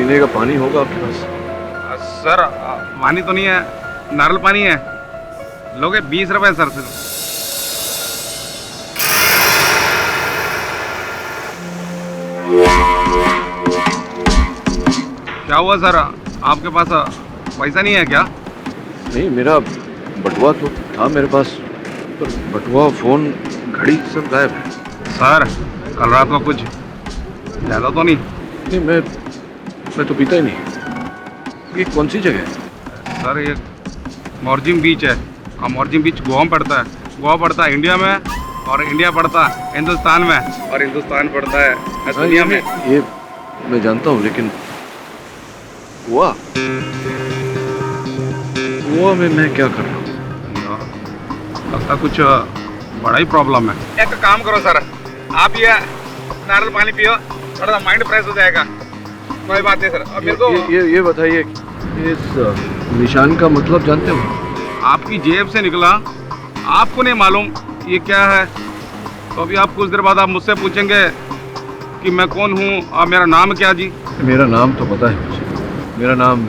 पीने का पानी होगा आपके पास? सर पानी तो नहीं है, नारियल पानी है। लोगे 20 रुपए सर सिर्फ। क्या हुआ सर, आपके पास पैसा नहीं है क्या? नहीं, मेरा बटुआ तो था मेरे पास, पर बटुआ, फोन, घड़ी सब गायब है। सर कल रात को कुछ ज़्यादा तो नहीं? नहीं, मैं तो पीता ही नहीं। ये कौन सी जगह है? सर ये मोरजिम बीच है, और मोरजिम बीच गोवा में पड़ता है। गोवा पड़ता है इंडिया में, और इंडिया पड़ता है हिंदुस्तान में, और हिंदुस्तान पड़ता है दुनिया में। ये मैं जानता हूँ, लेकिन गोवा में मैं क्या कर रहा हूँ? लगता कुछ बड़ा ही प्रॉब्लम है। एक काम करो सर, आप ये नारियल पानी पियो, थोड़ा सा माइंड फ्रेश हो जाएगा। कोई बात नहीं सर। अब मेरे को ये बताइए, इस निशान का मतलब जानते हो? आपकी जेब से निकला, आपको नहीं मालूम ये क्या है? तो अभी आप कुछ देर बाद आप मुझसे पूछेंगे कि मैं कौन हूँ और मेरा नाम क्या जी? मेरा नाम तो पता है मुझे। मेरा नाम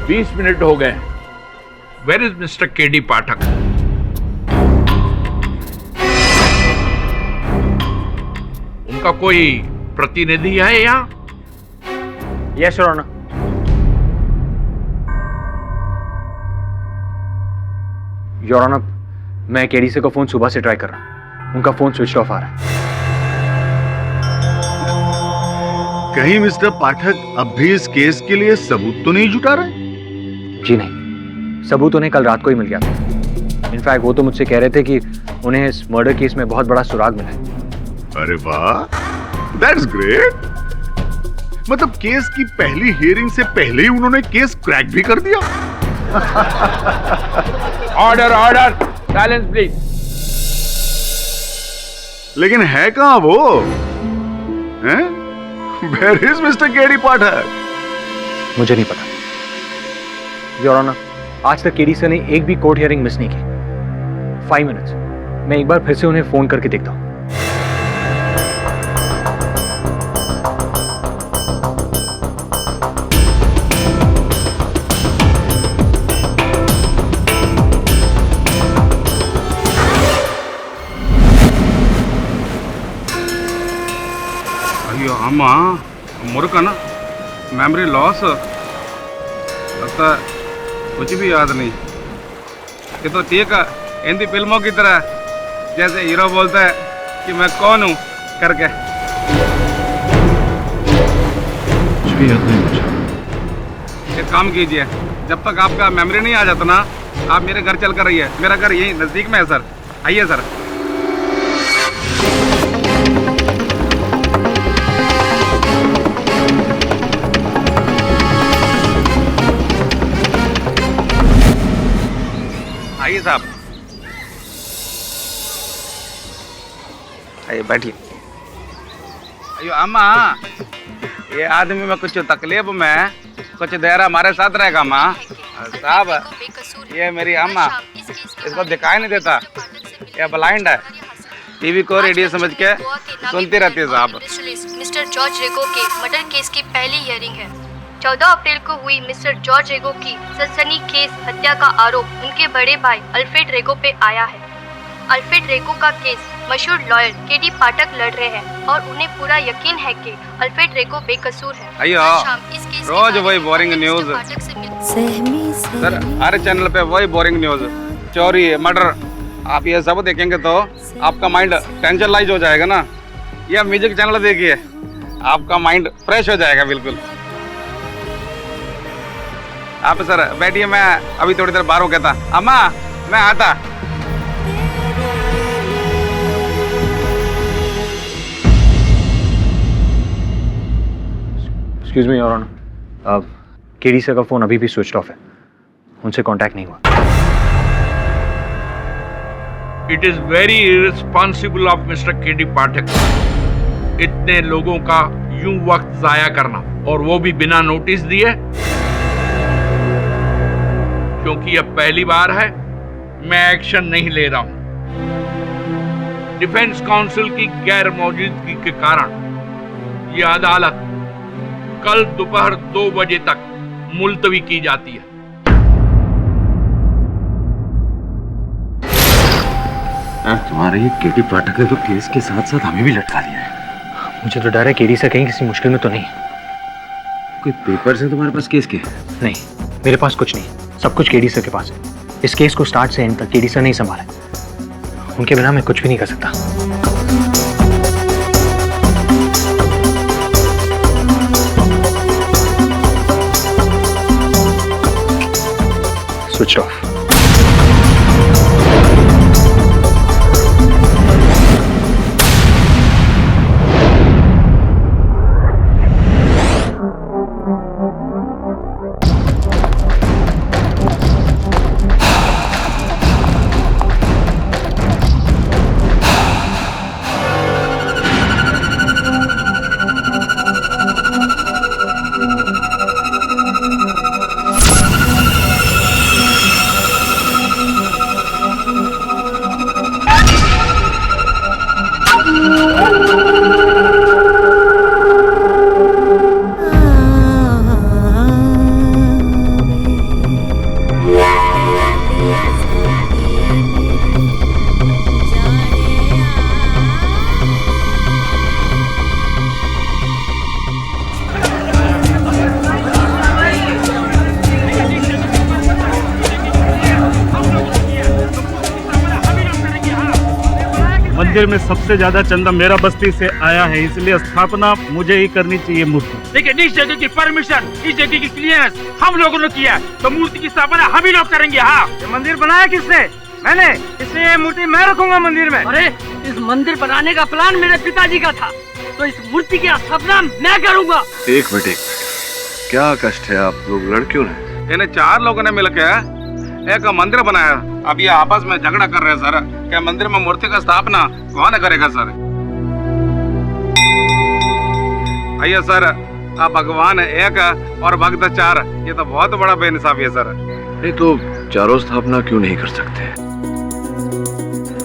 बीस मिनट हो गए। Where is Mister KD Pathak? उनका कोई प्रतिनिधि है यहाँ? Yes your honour. Your honour, मैं केडीसी का फोन सुबह से ट्राई कर रहा हूं, उनका फोन स्विच ऑफ आ रहा है। कहीं मिस्टर पाठक अब भी इस केस के लिए सबूत तो नहीं जुटा रहे? जी नहीं, सबूत उन्हें कल रात को ही मिल गया था। इनफैक्ट वो तो मुझसे कह रहे थे कि उन्हें इस मर्डर केस में बहुत बड़ा सुराग मिला है। अरे वाह, दैट्स ग्रेट। मतलब केस की पहली हियरिंग से पहले ही उन्होंने केस क्रैक भी कर दिया। Order order, silence please. लेकिन है कहां वो? हैं? Where is Mr. केडी पाठक? मुझे नहीं पता योर ऑनर। आज तक केडीसी ने एक भी कोर्ट हियरिंग मिस नहीं की। 5 मिनट्स, मैं एक बार फिर से उन्हें फोन करके देखता हूं। अयो अम्मा मुर्का ना, मेमोरी लॉस, लगता है कुछ भी याद नहीं। ये तो ठीक है, हिंदी फिल्मों की तरह, जैसे हीरो बोलता है कि मैं कौन हूँ करके। कुछ भी याद नहीं मुझे। एक काम कीजिए, जब तक आपका मेमोरी नहीं आ जाता ना, आप मेरे घर चल कर रहिए। मेरा घर यही नज़दीक में है सर, आइए सर। आइए साहब, आइए बैठिए। अयो अम्मा, ये आदमी में कुछ तकलीफ में कुछ देर हमारे साथ रहेगा अम्मा। साहब, ये मेरी अम्मा, इसको दिखाई नहीं देता, ये ब्लाइंड है। टीवी को रेडियो समझ के सुनती रहती है साहब। मिस्टर जॉर्ज रेगो के मर्डर केस की पहली हियरिंग है। 14 अप्रैल को हुई मिस्टर जॉर्ज रेगो की सनसनीखेज हत्या का आरोप उनके बड़े भाई अल्फ्रेड रेगो पे आया है। अल्फ्रेड रेगो का केस मशहूर लॉयर केडी पाठक लड़ रहे हैं और उन्हें पूरा यकीन है कि अल्फ्रेड रेगो बेकसूर है। अयो, रोज वही बोरिंग न्यूज सर, हर चैनल पे वही बोरिंग न्यूज, चोरी, मर्डर। आप ये सब देखेंगे तो आपका माइंड टेंशन लाइज हो जाएगा ना। ये म्यूजिक चैनल देखिए, आपका माइंड फ्रेश हो जाएगा बिल्कुल। आप सर बैठिए, मैं अभी थोड़ी देर बाहर हो गया था। अम्मा मैं आता। Excuse me your honour, KD sir का फोन अभी भी स्विच ऑफ है, उनसे कांटेक्ट नहीं हुआ। It is very irresponsible of mister KD Pathak इतने लोगों का यूं वक्त जाया करना, और वो भी बिना नोटिस दिए। क्योंकि अब पहली बार है, मैं एक्शन नहीं ले रहा हूं। डिफेंस काउंसिल की गैर मौजूदगी के कारण यह अदालत कल दोपहर 2 बजे तक मुलतवी की जाती है। तुम्हारे ये केडी पाठक ने तो केस के साथ साथ हमें भी लटका दिया है। मुझे तो डर है केडी सर कहीं किसी मुश्किल में तो नहीं। कोई पेपर्स है तुम्हारे पास केस के? नहीं, मेरे पास कुछ नहीं, सब कुछ केडी सर के पास है। इस केस को स्टार्ट से एंड तक केडी सर नहीं संभाला, उनके बिना मैं कुछ भी नहीं कर सकता। Switch off. मंदिर में सबसे ज्यादा चंदा मेरा बस्ती से आया है, इसलिए स्थापना मुझे ही करनी चाहिए मूर्ति। देखिए, इस जगह की परमिशन, इस जगह की क्लियरेंस हम लोगों ने किया, तो मूर्ति की स्थापना हम ही लोग करेंगे। हाँ, ये मंदिर बनाया किसने? मैंने, इसलिए ये मूर्ति मैं रखूंगा मंदिर में। अरे इस मंदिर बनाने का प्लान मेरे पिताजी का था, तो इस मूर्ति की स्थापना मैं करूंगा। एक मिनट, क्या कष्ट है आप लोग लड़कियों ने? इन्हें 4 लोगों ने मिलकर एक मंदिर बनाया। अब ये आपस में झगड़ा कर रहे हैं सर, क्या मंदिर में मूर्ति का स्थापना कौन करेगा सर? आइए सर, आप भगवान एक और भक्त 4, ये तो बहुत बड़ा बेइंसाफी है सर। नहीं तो चारों स्थापना क्यों नहीं कर सकते?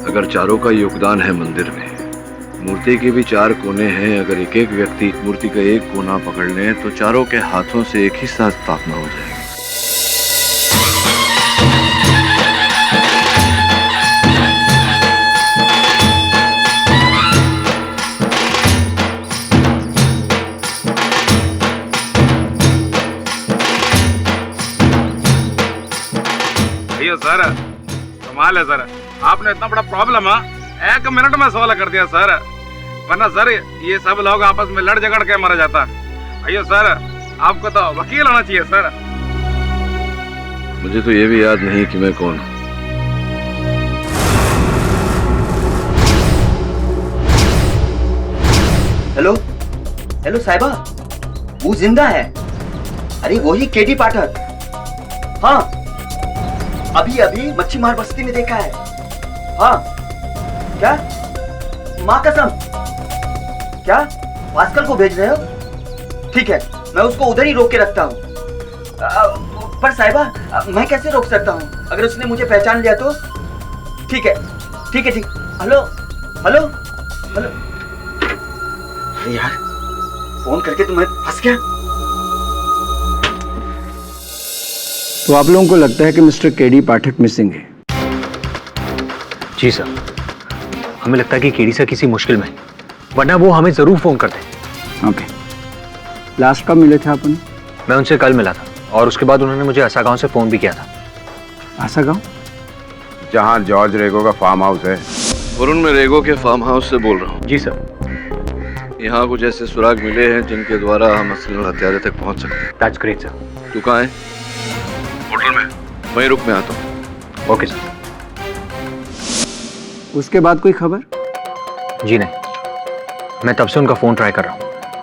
अगर चारों का योगदान है मंदिर में, मूर्ति के भी 4 कोने हैं, अगर एक एक व्यक्ति मूर्ति का एक कोना पकड़ ले तो चारों के हाथों से एक ही साथ स्थापना हो जाएगी। सर कमाल है सर, आपने इतना बड़ा प्रॉब्लम 1 मिनट में सॉल्व कर दिया सर, वरना सर ये सब लोग आपस में लड़ झगड़ के मर जाता। अयो सर, आपको तो वकील होना चाहिए सर। मुझे तो ये भी याद नहीं कि मैं कौन हूँ। हेलो हेलो साहिबा, वो जिंदा है? अरे वही केडी पाठक। हाँ, अभी अभी मच्छी मार बस्ती में देखा है। हाँ, क्या? माँ कसम, क्या पास्कल को भेज रहे हो? ठीक है, मैं उसको उधर ही रोक के रखता हूँ। पर साहिबा, मैं कैसे रोक सकता हूँ? अगर उसने मुझे पहचान लिया तो? ठीक है ठीक है ठीक। हेलो हेलो हेलो, अरे यार, फोन करके तुम्हें फंस गया। तो आप लोगों को लगता है कि मिस्टर केडी पाठक मिसिंग है? जी सर, हमें लगता है कि केडी सर किसी मुश्किल में है, वरना वो हमें जरूर फोन करते। ओके, लास्ट कब मिले थे आप उन्हें? मैं उनसे कल मिला था, और उसके बाद उन्होंने मुझे आसा गांव से फोन भी किया था। आसा गांव? जहाँ जॉर्ज रेगो का फार्म हाउस है। वरुण, मैं रेगो के फार्म हाउस से बोल रहा हूँ। जी सर। यहाँ कुछ ऐसे सुराग मिले हैं जिनके द्वारा हम असली हत्यारे तक पहुँच सकते हैं। That's great sir. तू कहाँ है? होटल में। वहीं रुक, मैं आता हूँ। Okay sir. उसके बाद कोई खबर? जी नहीं, मैं तब से उनका फोन ट्राई कर रहा हूँ,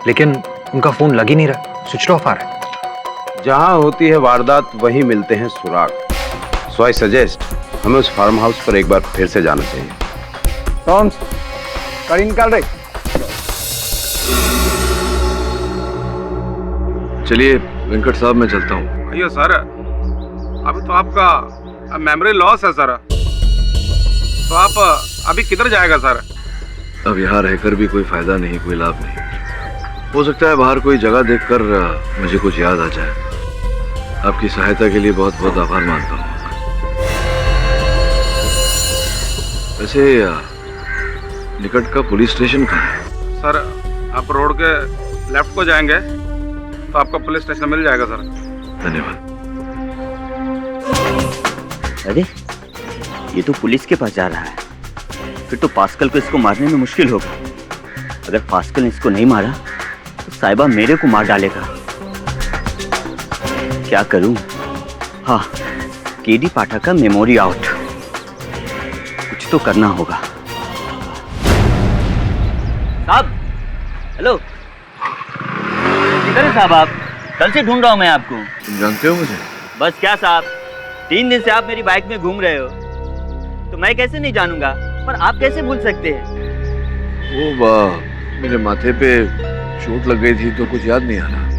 लेकिन उनका फोन लग ही नहीं रहा, स्विच ऑफ आ रहा है। जहाँ होती है वारदात वहीं मिलते हैं सुराग। सो आई सजेस्ट हमें उस फार्म हाउस पर एक बार फिर से जाना चाहिए। टॉम्स, गाड़ी निकाल रहे। चलिए वेंकट साहब, मैं चलता हूँ। अयो सर, अभी तो आपका मेमोरी लॉस है सर, तो आप अभी किधर जाएगा सर? अब यहाँ रहकर भी कोई फायदा नहीं, कोई लाभ नहीं। हो सकता है बाहर कोई जगह देखकर मुझे कुछ याद आ जाए। आपकी सहायता के लिए बहुत बहुत आभार मानता हूँ। वैसे निकट का पुलिस स्टेशन कहाँ है? सर आप रोड के लेफ्ट को जाएंगे तो आपका पुलिस स्टेशन मिल जाएगा सर। धन्यवाद। अरे ये तो पुलिस के पास जा रहा है, फिर तो पास्कल को इसको मारने में मुश्किल होगा। अगर पास्कल ने इसको नहीं मारा तो साहिबा मेरे को मार डालेगा। क्या करूं? हाँ, केडी पाठक का मेमोरी आउट, कुछ तो करना होगा। साहब, हेलो, किधर है साहब आप? कल से ढूंढ रहा हूं मैं आपको। तुम जानते हो मुझे? बस क्या साहब, 3 दिन से आप मेरी बाइक में घूम रहे हो, तो मैं कैसे नहीं जानूंगा, पर आप कैसे भूल सकते हैं? वो मेरे माथे पे चोट लग गई थी तो कुछ याद नहीं आ रहा।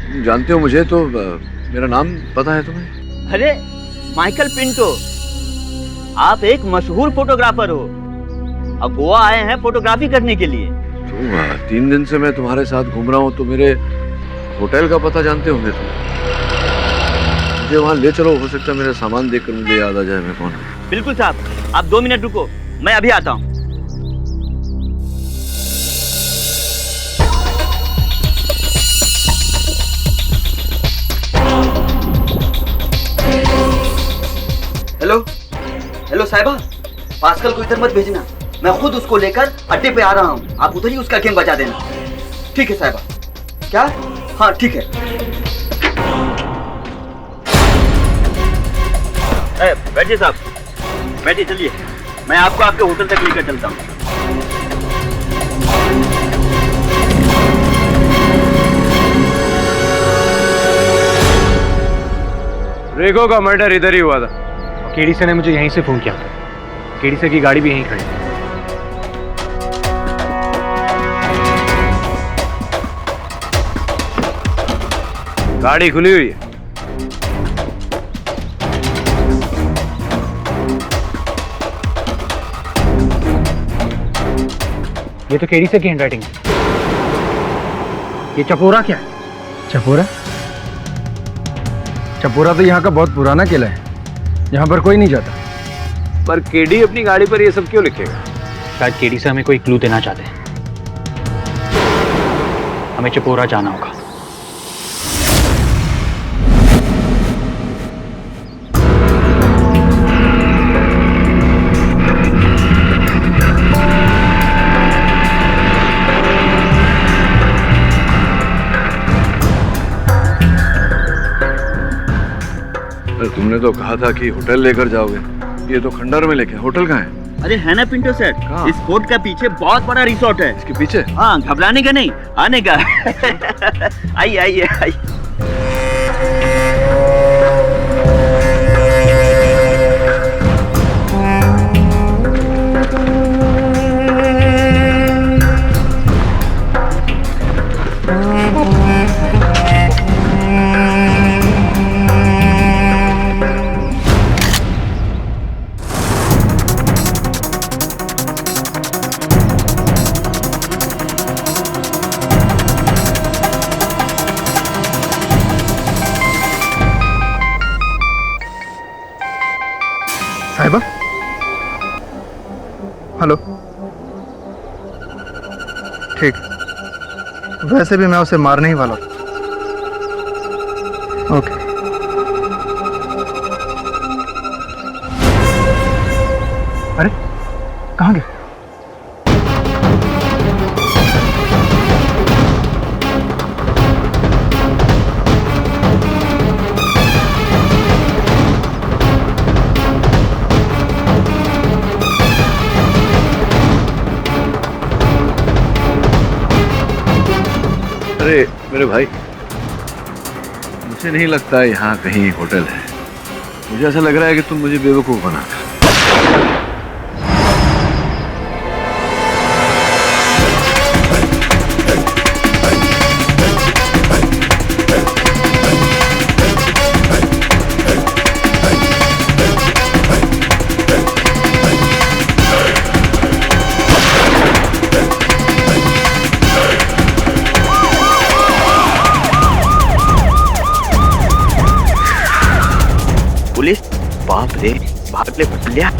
तुम जानते हो मुझे तो मेरा नाम पता है तुम्हें? अरे माइकल पिंटो, आप एक मशहूर फोटोग्राफर हो, अब गोवा आए हैं फोटोग्राफी करने के लिए। तो 3 दिन से मैं तुम्हारे साथ घूम रहा हूँ, तो मेरे होटल का पता जानते होंगे तुम। मुझे वहाँ ले चलो, हो सकता है मेरा सामान देखकर मुझे याद आ जाए मैं कौन हूँ। बिल्कुल साहब, आप 2 मिनट रुको, मैं अभी आता हूँ। हेलो हेलो साहिबा, पास्कल को इधर मत भेजना, मैं खुद उसको लेकर अड्डे पे आ रहा हूँ, आप उधर ही उसका गैंग बजा देना। ठीक है साहिबा। क्या? हाँ ठीक है। बैठिए साहब, बैठिए, चलिए मैं आपको आपके होटल तक लेकर चलता हूँ। रेगो का मर्डर इधर ही हुआ था। केडी से ने मुझे यहीं से फोन किया था। केडी से की गाड़ी भी यहीं खड़ी है। गाड़ी खुली हुई है। ये तो केडी से की हैंडराइटिंग है। ये चपोरा क्या है? चपोरा? चपोरा तो यहाँ का बहुत पुराना किला है, यहाँ पर कोई नहीं जाता। पर केडी अपनी गाड़ी पर ये सब क्यों लिखेगा? शायद केडी से हमें कोई क्लू देना चाहते हैं। हमें चपोरा जाना होगा। तुमने तो कहा था कि होटल लेकर जाओगे, ये तो खंडर में लेके। होटल कहाँ है? अरे है ना पिंटो सेठ, इस फोर्ट का पीछे बहुत बड़ा रिसोर्ट है। इसके पीछे? हाँ, घबराने का नहीं, आने का। आइए आइए आइए। साहिबा, हेलो। ठीक, वैसे भी मैं उसे मारने ही वाला हूँ। ओके। अरे कहाँ गए? अरे मेरे भाई, मुझे नहीं लगता यहाँ कहीं होटल है। मुझे ऐसा लग रहा है कि तुम मुझे बेवकूफ बनाते हो। पुलिस, बाप रे, भाग ले भटलिया।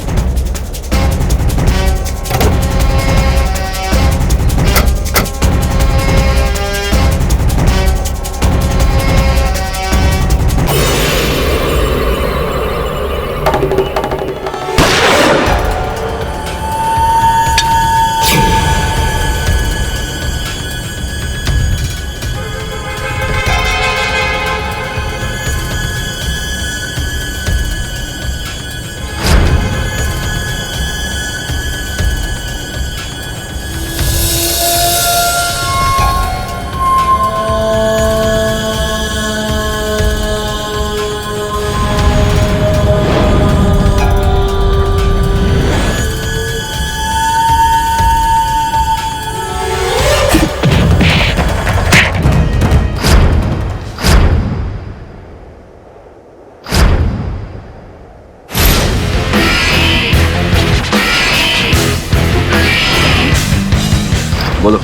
बोलो,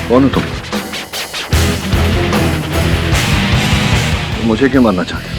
कौन हो तुम? मुझे क्यों मारना चाहते हो?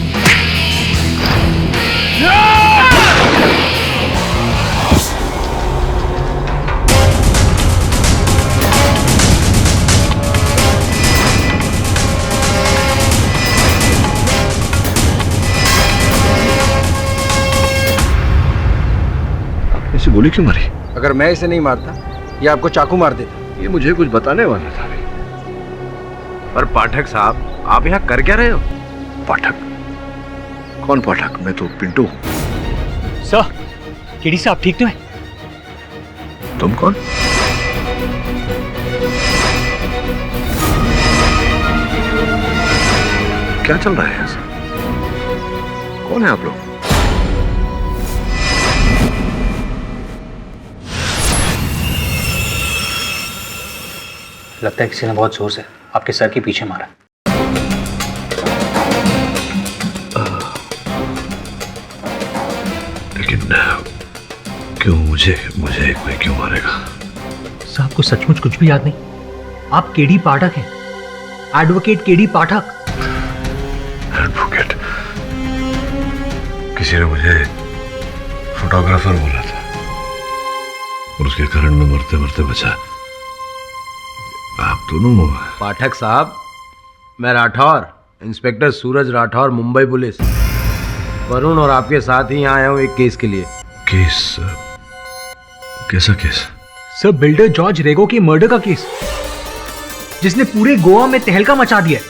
इसे गोली क्यों मारी? अगर मैं इसे नहीं मारता, ये आपको चाकू मार देता। ये मुझे कुछ बताने वाला था। पर पाठक साहब, आप यहाँ कर क्या रहे हो? पाठक? कौन पाठक? मैं तो पिंटू हूँ। सर, केडी साहब ठीक तो है? तुम कौन? क्या चल रहा है ऐसा? कौन है आप लोग? लगता है किसी ने बहुत जोर से आपके सर के पीछे मारा। लेकिन क्यों मुझे कोई क्यों मारेगा? सर, आपको सचमुच कुछ भी याद नहीं? आप केडी पाठक हैं, एडवोकेट केडी पाठक। एडवोकेट? किसी ने मुझे फोटोग्राफर बोला था और उसके कारण मैं मरते मरते बचा। आप दोनों पाठक साहब, मैं राठौर, इंस्पेक्टर सूरज राठौर, मुंबई पुलिस। वरुण और आपके साथ ही यहाँ आया हूँ एक केस के लिए। केस? कैसा केस? सर, बिल्डर जॉर्ज रेगो की मर्डर का केस, जिसने पूरे गोवा में तहलका मचा दिया।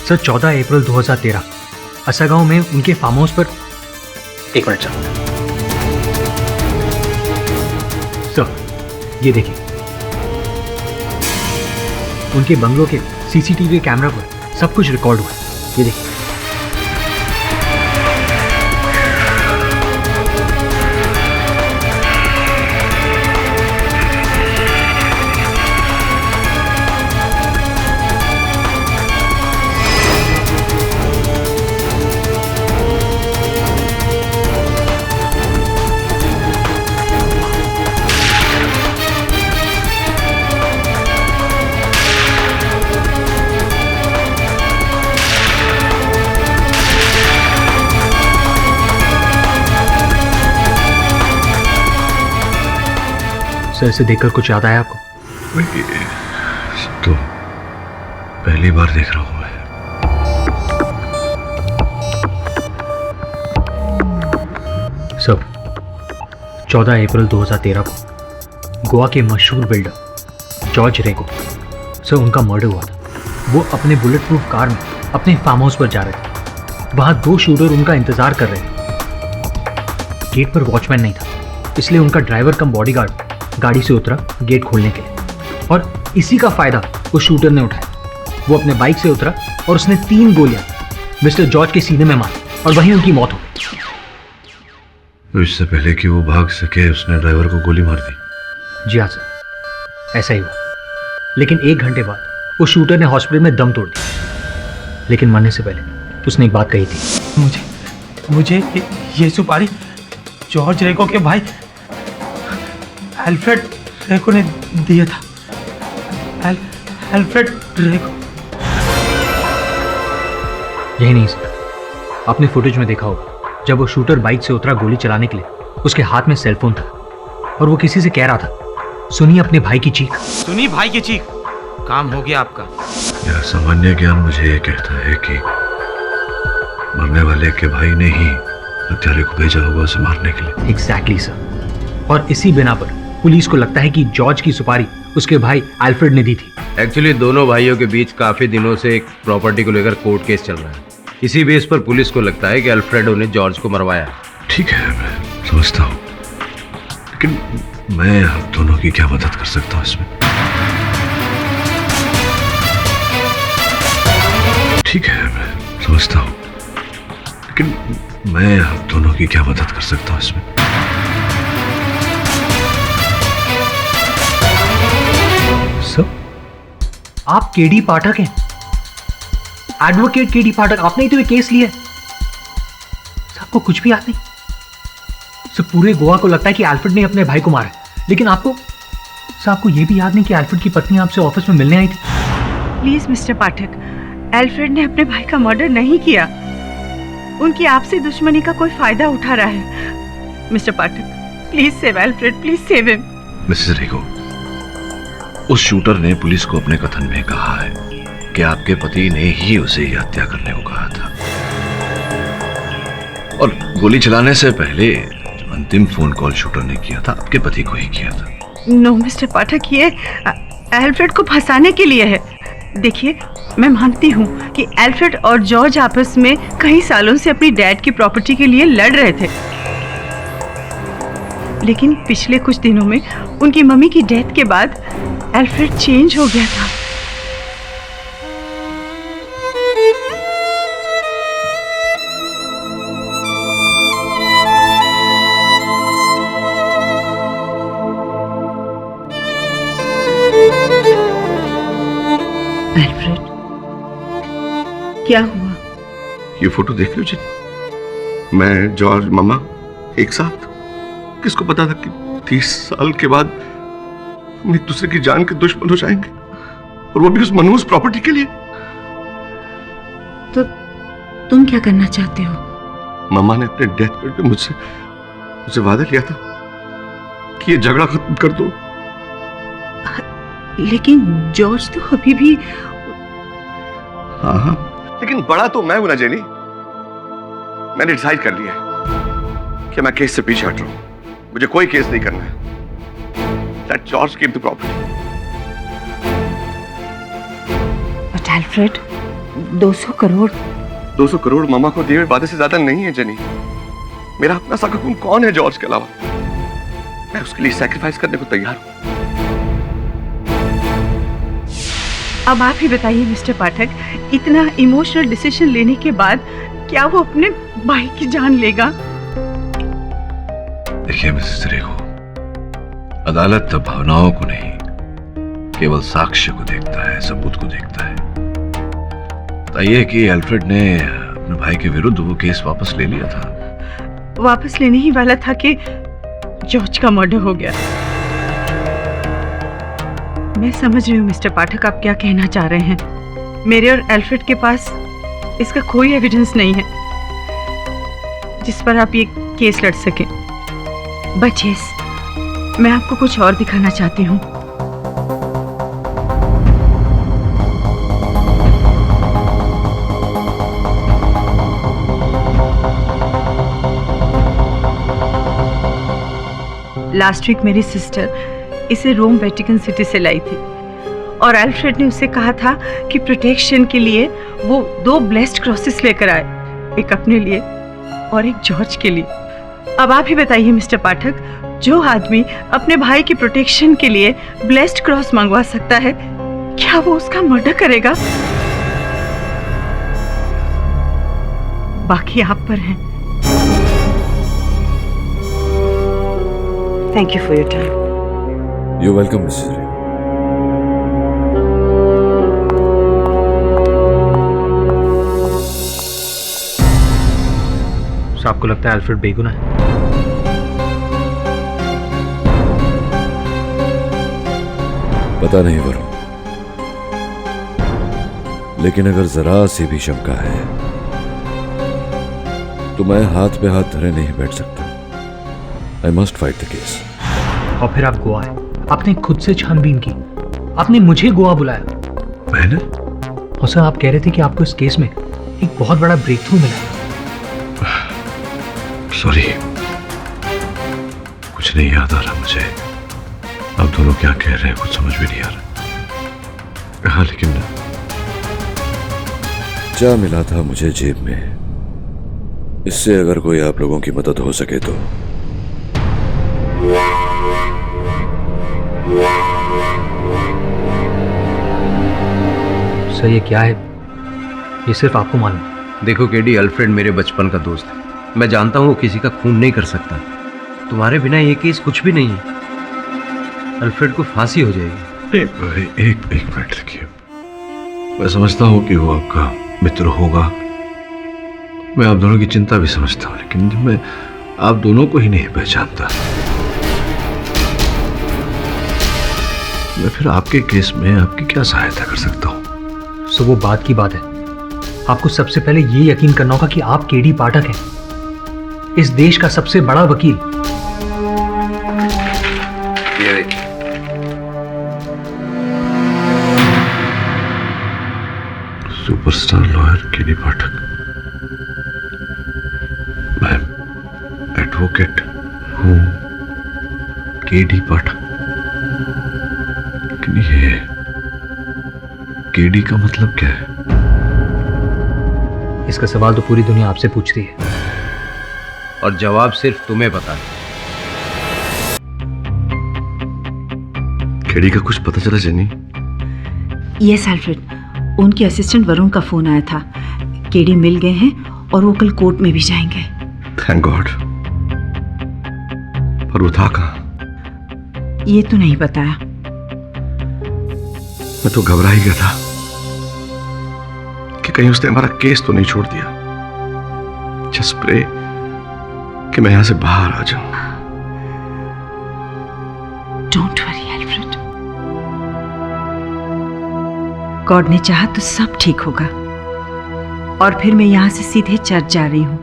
सर, 14 अप्रैल 2013 असगांव में उनके फार्म हाउस पर। एक मिनट सर, ये देखिए, उनके बंगलों के सीसीटीवी कैमरा पर सब कुछ रिकॉर्ड हुआ। ये देखिए। सर, इसे देखकर कुछ याद आया आपको? तो पहली बार देख रहा हूं मैं। सर, 14 अप्रैल 2013 को गोवा के मशहूर बिल्डर जॉर्ज रेगो, सर, उनका मर्डर हुआ था। वो अपने बुलेट प्रूफ कार में अपने फार्म हाउस पर जा रहे थे। वहां 2 शूटर उनका इंतजार कर रहे थे। गेट पर वॉचमैन नहीं था, इसलिए उनका ड्राइवर कम बॉडीगार्ड गाड़ी से उतरा गेट खोलने के लिए, और इसी का फायदा वो शूटर ने उठाया। वो अपने बाइक से उतरा और उसने 3 गोलियां मिस्टर जॉर्ज के सीने में मारी और वहीं उनकी मौत हो गई। तो इससे पहले कि वो भाग सके उसने ड्राइवर को गोली मार दी? जी हाँ सर, ऐसा ही हुआ। लेकिन 1 घंटे बाद वो शूटर ने हॉस्पिटल में दम तोड़ दिया। लेकिन मरने से पहले उसने एक बात कही थी। मुझे ये सुपारी जॉर्ज रेगो के भाई अल्फ्रेड रेगो ने दिया था। अल्फ्रेड रेगो। यही नहीं सर, आपने फुटेज में देखा होगा जब वो शूटर बाइक से उतरा गोली चलाने के लिए, उसके हाथ में सेलफोन था और वो किसी से कह रहा था, सुनिए अपने भाई की चीख। सुनिए भाई की चीख। काम हो गया आपका। यह सामान्य ज्ञान मुझे ये कहता है कि मरने वाले के भाई ने ही हत्यारे को भेजा होगा उसे मारने के लिए। Exactly sir. और इसी बिना पर पुलिस को लगता है कि जॉर्ज की सुपारी उसके भाई अल्फ्रेड ने दी थी। एक्चुअली दोनों भाइयों के बीच काफी दिनों से एक प्रॉपर्टी को लेकर कोर्ट केस चल रहा है। इसी बेस पर पुलिस को लगता है कि अल्फ्रेडो ने जॉर्ज को मरवाया। ठीक है, मैं समझता हूँ, लेकिन मैं आप दोनों की क्या मदद कर सकता हूँ इसमें? ठीक है, मैं समझता हूँ, लेकिन मैं आप दोनों की क्या मदद कर सकता हूँ इसमें? सर, आप केडी पाठक हैं, एडवोकेट केडी पाठक। आपने ही तो ये केस लिया है। आपको कुछ भी याद नहीं? सर, पूरे गोवा को लगता है कि अल्फ्रेड ने अपने भाई को मारा, लेकिन आपको ये भी याद नहीं कि अल्फ्रेड की पत्नी आपसे ऑफिस में मिलने आई थी। प्लीज मिस्टर पाठक, अल्फ्रेड ने अपने भाई का मर्डर नहीं किया। उनकी आपसी दुश्मनी का कोई फायदा उठा रहा है। Mister Pathak, please save Alfred, please save him. Mrs Rego, उस शूटर ने पुलिस को अपने कथन में कहा है कि आपके पति ने ही उसे ये हत्या करने को कहा था, और गोली चलाने से पहले जो अंतिम फोन कॉल शूटर ने किया था आपके पति को ही किया था। नो मिस्टर पाठक, ये अल्फ्रेड को फंसाने के लिए है। देखिए, मैं मानती हूँ कि अल्फ्रेड और जॉर्ज आपस में कई सालों से अपनी डैड की प्रॉपर्टी के लिए लड़ रहे थे, लेकिन पिछले कुछ दिनों में उनकी मम्मी की डेथ के बाद अल्फ्रेड चेंज हो गया था। अल्फ्रेड, क्या हुआ? ये फोटो देख लो जी। मैं, जॉर्ज, मामा एक साथ। किसको पता था कि 30 साल के बाद हम एक दूसरे की जान के दुश्मन हो जाएंगे, और वो भी उस मनहूस प्रॉपर्टी के लिए। तो तुम क्या करना चाहते हो? मामा ने अपने डेथ बेड पे मुझसे वादा किया था कि ये झगड़ा खत्म कर दो। लेकिन जॉर्ज तो अभी भी। हाँ, लेकिन बड़ा तो मैं हूं ना जेनी। मैंने डिसाइड कर लिया है कि मैं केस से पीछे हट रहा हूं। मुझे कोई केस नहीं करना है। Let George keep the property. But Alfred, 200 crore. 200 crore मामा को दिए हुए वादे से ज्यादा नहीं है जेनी। मेरा अपना सगा खून कौन है जॉर्ज के अलावा? मैं उसके लिए सैक्रिफाइस करने को तैयार हूं। अब आप ही बताइए मिस्टर पाठक, इतना इमोशनल डिसीजन लेने के बाद क्या वो अपने भाई की जान लेगा? देखिए मिसेस रेगो, अदालत भावनाओं को नहीं, केवल साक्ष्य को देखता है, सबूत को देखता है। बताइए कि अल्फ्रेड ने अपने भाई के विरुद्ध वो केस वापस ले लिया था? वापस लेने ही वाला था कि जॉर्ज का मर्डर हो गया। मैं समझ रही हूँ मिस्टर पाठक, आप क्या कहना चाह रहे हैं। मेरे और अल्फ्रेड के पास इसका कोई एविडेंस नहीं है जिस पर आप ये केस लड़ सकें। बट यस, मैं आपको कुछ और दिखाना चाहती हूँ। लास्ट वीक मेरी सिस्टर इसे रोम वेटिकन सिटी से लाई थी, और अल्फ्रेड ने उससे कहा था कि प्रोटेक्शन के लिए वो 2 ब्लेस्ड क्रॉसेस लेकर आए, एक अपने लिए और एक जॉर्ज के लिए। अब आप ही बताइए मिस्टर पाठक, जो आदमी अपने भाई की प्रोटेक्शन के लिए ब्लेस्ड क्रॉस मंगवा सकता है, क्या वो उसका मर्डर करेगा? बाकी आप पर है। Thank you for your time. You welcome Mrs रे। आपको लगता है अल्फ्रेड बेगुनाह है? पता नहीं वरुण, लेकिन अगर जरा सी भी शंका है तो मैं हाथ पे हाथ धरे नहीं बैठ सकता। I must fight the case. और फिर आप गोवा है, आपने खुद से छानबीन की, आपने मुझे गोवा बुलाया। मैंने? और सर आप कह रहे थे कि आपको इस केस में एक बहुत बड़ा ब्रेक थ्रू मिला है। सॉरी, कुछ नहीं याद आ रहा मुझे। आप दोनों क्या कह रहे हैं कुछ समझ भी नहीं आ रहा। हाँ, लेकिन क्या मिला था मुझे जेब में, इससे अगर कोई आप लोगों की मदद हो सके तो। सर ये क्या है, ये सिर्फ आपको मालूम। देखो केडी, अल्फ्रेड मेरे बचपन का दोस्त है। मैं जानता हूं वो किसी का खून नहीं कर सकता। तुम्हारे बिना ये केस कुछ भी नहीं है। अल्फ्रेड को फांसी हो जाएगी। एक मिनट देखिए, मैं समझता हूं कि वो आपका मित्र होगा, मैं आप दोनों की चिंता भी समझता हूं, लेकिन मैं आप दोनों को ही नहीं पहचानता। मैं फिर आपके केस में आपकी क्या सहायता कर सकता हूं? सो वो बात की बात है, आपको सबसे पहले ये यकीन करना होगा कि आप केडी पाठक हैं, इस देश का सबसे बड़ा वकील। सुपरस्टार लॉयर केडी पाठक। मैं एडवोकेट हूं केडी पाठक। लेकिन ये केडी का मतलब क्या है? इसका सवाल तो पूरी दुनिया आपसे पूछती है और जवाब सिर्फ तुम्हें पता है। केडी का कुछ पता चला जेनी? यस अल्फ्रेड, उनके असिस्टेंट वरुण का फोन आया था। केडी मिल गए हैं और वो कल कोर्ट में भी जाएंगे। Thank God. पर वो था कहाँ? ये तो नहीं बताया। मैं तो घबरा ही गया था कि कहीं उसने हमारा केस तो नहीं छोड़ दिया। जस्ट प्रे कि मैं यहां से बाहर आ जाऊं। डोंट वरी अल्फ्रेड, गॉड ने चाहा तो सब ठीक होगा। और फिर मैं यहां से सीधे चर्च जा रही हूं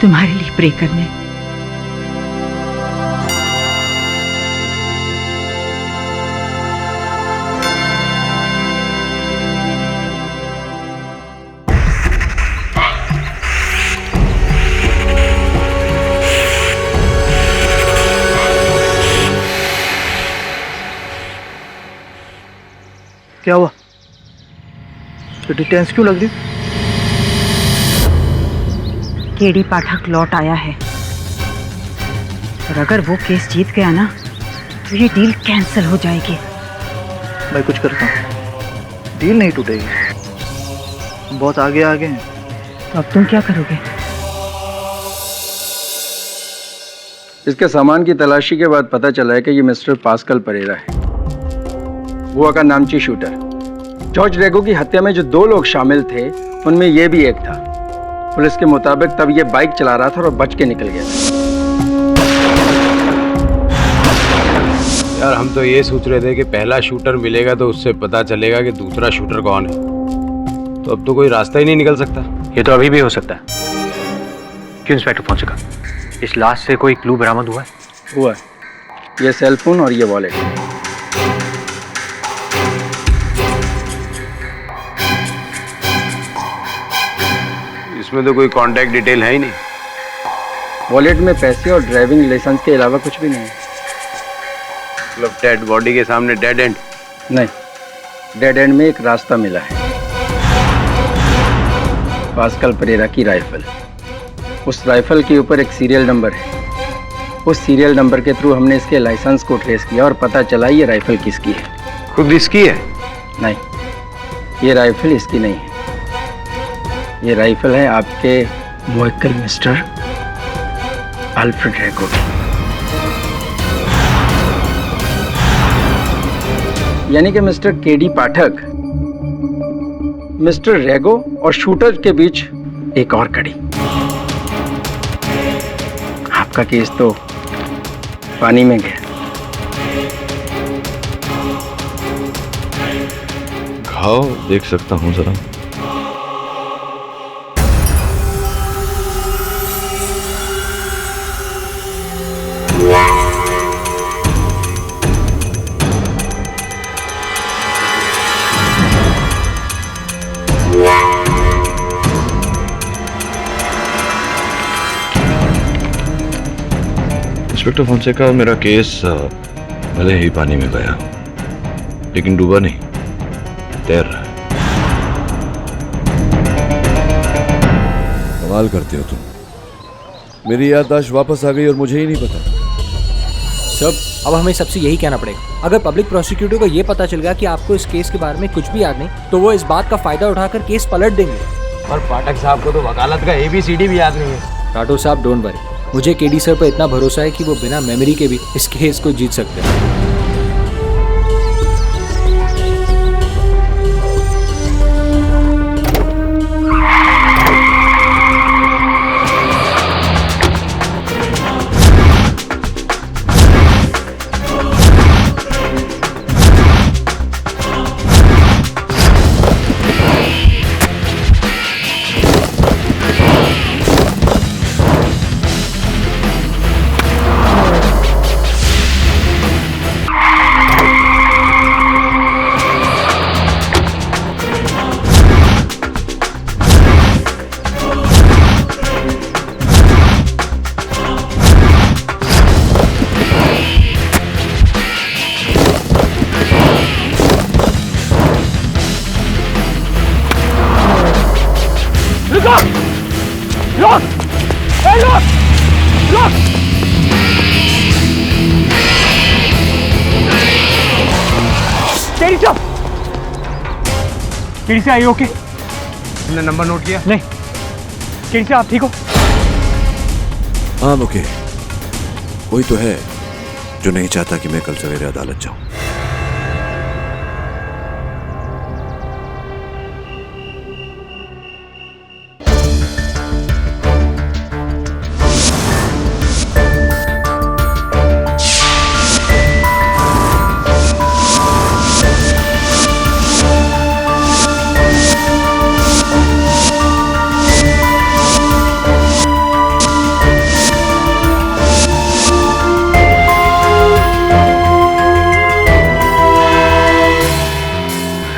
तुम्हारे लिए प्रे करने। क्या हुआ? तो टेंस क्यों लग रही? केडी पाठक लौट आया है और अगर वो केस जीत गया ना तो ये डील कैंसिल हो जाएगी। मैं कुछ करता हूँ, डील नहीं टूटेगी। बहुत आगे आ गए हैं। तो अब तुम क्या करोगे? इसके सामान की तलाशी के बाद पता चला है कि ये मिस्टर पास्कल परेरा है, गोवा का नामची शूटर। जॉर्ज रेगो की हत्या में जो 2 लोग शामिल थे उनमें ये भी एक था। पुलिस के मुताबिक तब ये बाइक चला रहा था और बच के निकल गया था। यार हम तो ये सोच रहे थे कि पहला शूटर मिलेगा तो उससे पता चलेगा कि दूसरा शूटर कौन है। तो अब तो कोई रास्ता ही नहीं निकल सकता। ये तो अभी भी हो सकता है। क्यों इंस्पेक्टर पहुंचेगा? इस लाश से कोई क्लू बरामद हुआ है? हुआ ये सेल फोन और ये वॉलेट। इसमें तो कोई कांटेक्ट डिटेल है ही नहीं। वॉलेट में पैसे और ड्राइविंग लाइसेंस के अलावा कुछ भी नहीं है। मतलब डेड बॉडी के सामने डेड एंड? नहीं, डेड एंड में एक रास्ता मिला है। पास्कल परेरा की राइफल, उस राइफल के ऊपर एक सीरियल नंबर है। उस सीरियल नंबर के थ्रू हमने इसके लाइसेंस को ट्रेस किया और पता चला ये राइफल किसकी है। खुद इसकी है? नहीं, ये राइफल इसकी नहीं है। ये राइफल है आपके मुवक्किल मिस्टर अल्फ्रेड रेगो की। यानी कि मिस्टर केडी पाठक, मिस्टर रेगो और शूटर के बीच एक और कड़ी। आपका केस तो पानी में गया। घाव देख सकता हूं जरा? इंस्पेक्टर फोंसेका, मेरा केस भले ही पानी में गया, लेकिन डूबा नहीं, तैर रहा है। कमाल करते हो तुम। मेरी याददाश्त वापस आ गई और मुझे ही नहीं पता। सब अब हमें सबसे यही कहना पड़ेगा, अगर पब्लिक प्रोसिक्यूटर को ये पता चल गया कि आपको इस केस के बारे में कुछ भी याद नहीं, तो वो इस बात का फायदा उठाकर केस पलट देंगे। और पाठक साहब को तो वकालत का ABCD भी याद नहीं है। राठौर साहब, डोंट वरी, मुझे केडी सर पर इतना भरोसा है कि वो बिना मेमोरी के भी इस केस को जीत सकते हैं। केडी से आई ओके? तुमने नंबर नोट किया? नहीं। केडी से आप ठीक हो? हाँ ओके। कोई तो है जो नहीं चाहता कि मैं कल सवेरे अदालत जाऊं।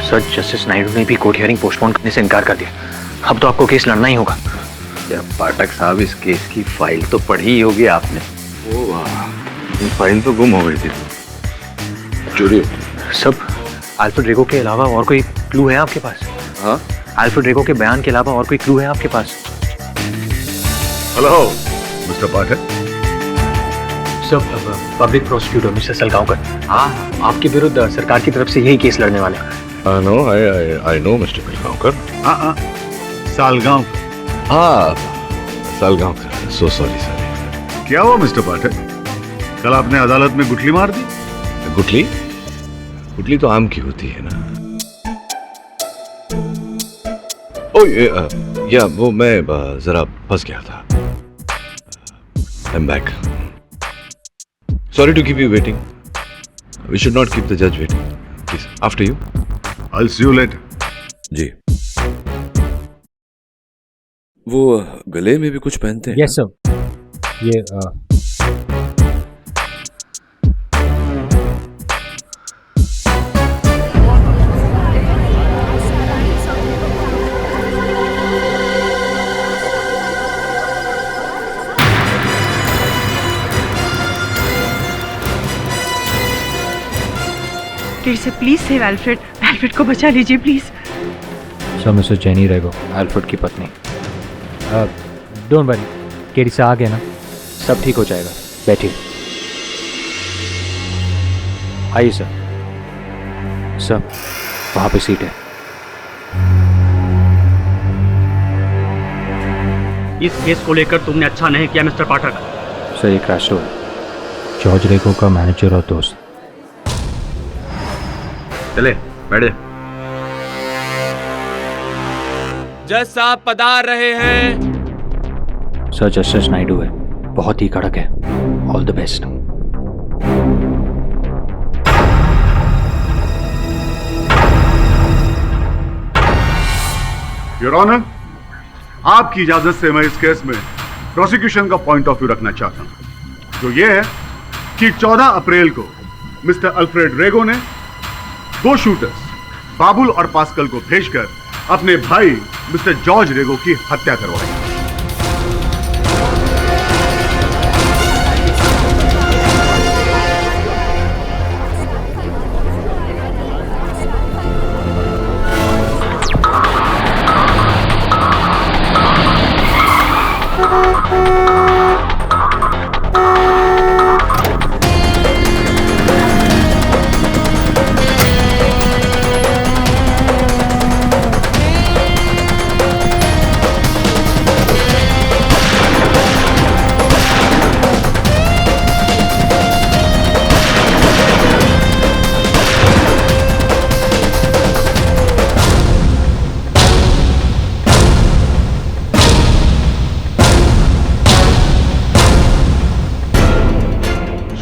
सर, जस्टिस नायडू ने भी कोर्ट हियरिंग पोस्टपोन करने से इनकार कर दिया। अब तो आपको केस लड़ना ही होगा। क्या पाठक साहब, इस केस की फाइल तो पढ़ी ही होगी आपने। ओ वाह, ये फाइल तो गुम हो गई थी, चोरी हो गई। सब अल्फ्रेड रेगो के अलावा और कोई क्लू है आपके पास? हाँ, अल्फ्रेड रेगो के बयान के अलावा और कोई क्लू है आपके पास? हेलो मिस्टर पाठक। सब पब्लिक प्रोसिक्यूटर मिस्टर सलगांवकर, हाँ, आपके विरुद्ध सरकार की तरफ से यही केस लड़ने वाले हैं। I know mister Salgaonkar. Salgaon. हाँ, सालगांवकर। So sorry sir. क्या हुआ मिस्टर पाठक? कल आपने अदालत में गुठली मार दी। गुठली? गुठली तो आम की होती है ना। ओ या वो मैं जरा फंस गया था। I'm back. Sorry to keep you waiting. We should not keep the judge waiting. Please, after you. I'll see you later. जी। वो गले में भी कुछ पहनते हैं? Yes sir. ये KD sir, please save Alfred. Alfred को बचा लीजिए please. Sir, mister Jenny Rego, Alfred की पत्नी। डोंट वरी, केडी से आ गए ना, सब ठीक हो जाएगा। बैठिए। आइए सर। सर, वहां पे सीट है। इस केस को लेकर तुमने अच्छा नहीं किया मिस्टर पाठक। सर ये क्रैश है जॉर्ज रेगो का मैनेजर और दोस्त। चले बैठे। जज साहब पधार रहे हैं। सर जस्टिस नायडू है, बहुत ही कड़क है। All the best. Your honour, आपकी इजाजत से मैं इस केस में प्रोसिक्यूशन का पॉइंट ऑफ व्यू रखना चाहता हूं, जो ये है कि 14 अप्रैल को मिस्टर अल्फ्रेड रेगो ने 2 शूटर्स बाबुल और पास्कल को भेजकर अपने भाई मिस्टर जॉर्ज रेगो की हत्या करवाई।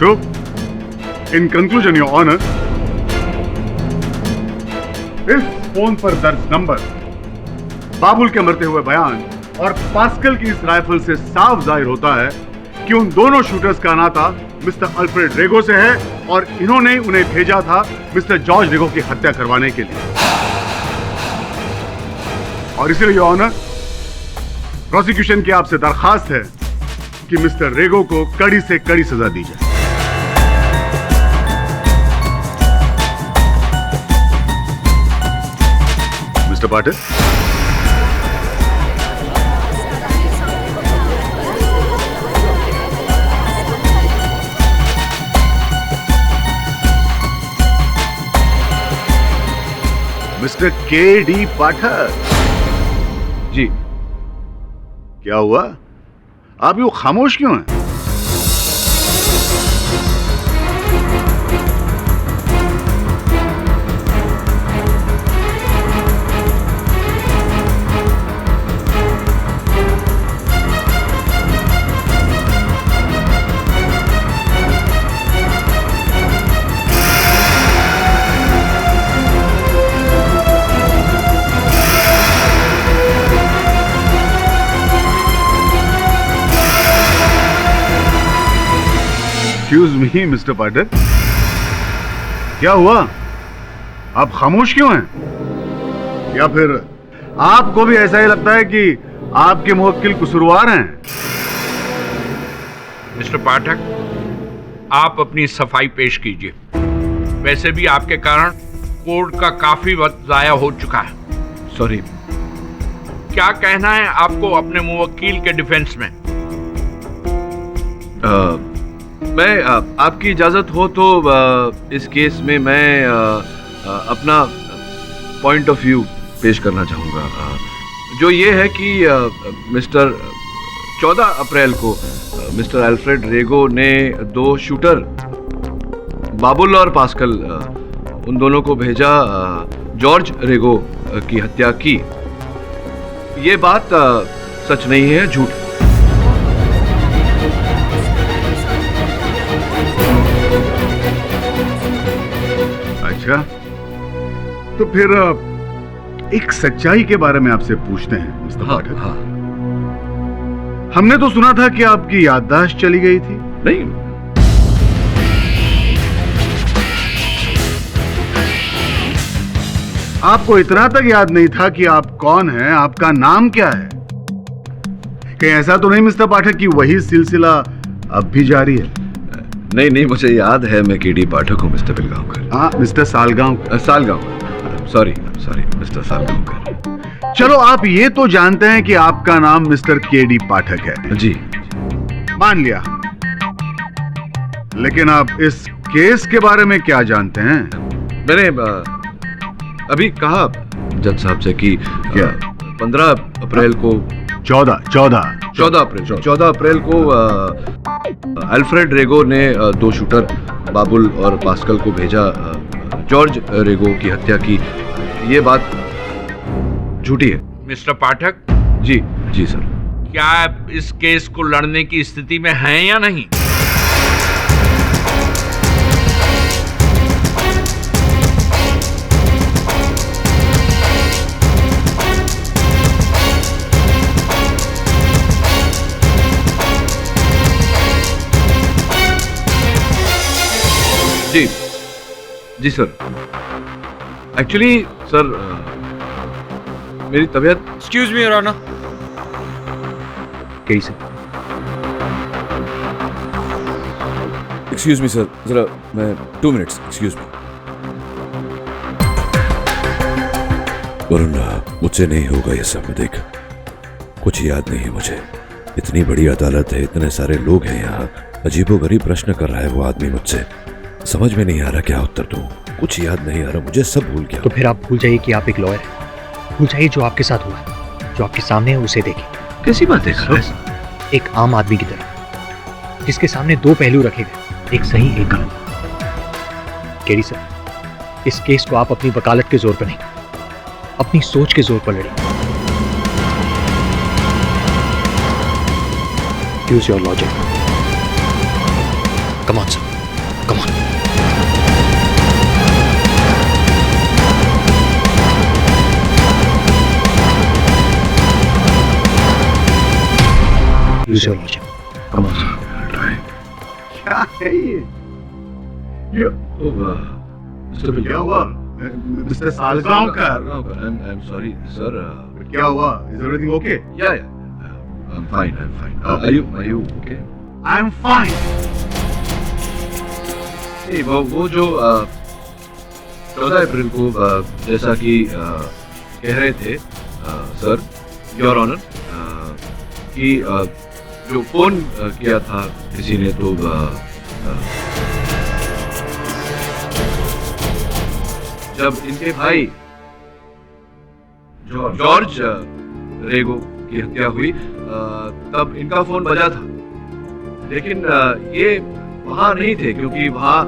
So, in conclusion, Your Honor, इस फोन पर दर्ज नंबर, बाबुल के मरते हुए बयान और पास्कल की इस राइफल से साफ जाहिर होता है कि उन दोनों शूटर्स का नाता मिस्टर अल्फ्रेड रेगो से है और इन्होंने उन्हें भेजा था मिस्टर जॉर्ज रेगो की हत्या करवाने के लिए। और इसलिए योर ऑनर, प्रोसिक्यूशन की आपसे दरखास्त है कि मिस्टर रेगो को कड़ी से कड़ी सजा दी जाए। Mister Patil, mister KD. Pathak ji. क्या हुआ? आप यूं खामोश क्यों हैं? Excuse me, मिस्टर पाठक, क्या हुआ? आप खामोश क्यों हैं? या फिर आपको भी ऐसा ही लगता है कि आपके मुवक्किल कसूरवार हैं? मिस्टर पाठक, आप अपनी सफाई पेश कीजिए। वैसे भी आपके कारण कोर्ट का काफी वक्त जाया हो चुका है। सॉरी। क्या कहना है आपको अपने मुवक्किल के डिफेंस में? मैं आपकी इजाजत हो तो इस केस में मैं अपना पॉइंट ऑफ व्यू पेश करना चाहूँगा, जो ये है कि मिस्टर 14 अप्रैल को मिस्टर अल्फ्रेड रेगो ने 2 शूटर बाबुल और पास्कल उन दोनों को भेजा जॉर्ज रेगो की हत्या की। ये बात सच नहीं है, झूठ। अच्छा, तो फिर एक सच्चाई के बारे में आपसे पूछते हैं मिस्टर पाठक। हाँ। हमने तो सुना था कि आपकी याददाश्त चली गई थी। नहीं, आपको इतना तक याद नहीं था कि आप कौन हैं, आपका नाम क्या है? कहीं ऐसा तो नहीं मिस्टर पाठक कि वही सिलसिला अब भी जारी है? नहीं, मुझे याद है, मैं के.डी. पाठक हूँ मिस्टर बिलगांवकर। हाँ, mister Salgaocar. Sorry mister Salgaocar. चलो, आप ये तो जानते हैं कि आपका नाम मिस्टर के.डी. पाठक है। जी, मान लिया। लेकिन आप इस केस के बारे में क्या जानते हैं? मैंने अभी कहा जज साहब से कि क्या? 15 अप्रैल को 14 अप्रैल को अल्फ्रेड रेगो ने 2 शूटर बाबुल और पास्कल को भेजा जॉर्ज रेगो की हत्या की। ये बात झूठी है। मिस्टर पाठक, जी सर। क्या आप इस केस को लड़ने की स्थिति में हैं या नहीं? जी सर। एक्चुअली सर मेरी तबीयत। Excuse me your honour. कैसे? एक्सक्यूज मी सर, जरा मैं 2 मिनट्स। Excuse me. वरुण, मुझसे नहीं होगा ये सब। देख, कुछ याद नहीं है मुझे। इतनी बड़ी अदालत है, इतने सारे लोग हैं यहाँ। अजीबोगरीब प्रश्न कर रहा है वो आदमी मुझसे। समझ में नहीं आ रहा क्या उत्तर दूं। कुछ याद नहीं आ रहा मुझे, सब भूल गया। तो फिर आप भूल जाइए कि आप एक लॉयर हैं। भूल जाइए जो आपके साथ हुआ है, जो आपके सामने है उसे देखें। कैसी बात है सर? एक आम आदमी की तरह, जिसके सामने 2 पहलू रखे गए, एक सही एक गलत। केडी सर, इस केस को आप अपनी वकालत के जोर पर नहीं, अपनी सोच के जोर पर लड़ें। Use your logic. Come on sir, come on. Use your logic. Come on. क्या है ये? क्या हुआ? Mister Salgaocar. I'm sorry sir. क्या हुआ? Is everything okay? Yeah. I'm fine. Are you okay? I'm fine. नहीं, वो जो 14 अप्रैल को जैसा कि कह रहे थे सर, योर ऑनर, कि जो फोन किया था किसी ने, तो जब इनके भाई जॉर्ज रेगो की हत्या हुई तब इनका फोन बजा था, लेकिन ये वहां नहीं थे क्योंकि वहां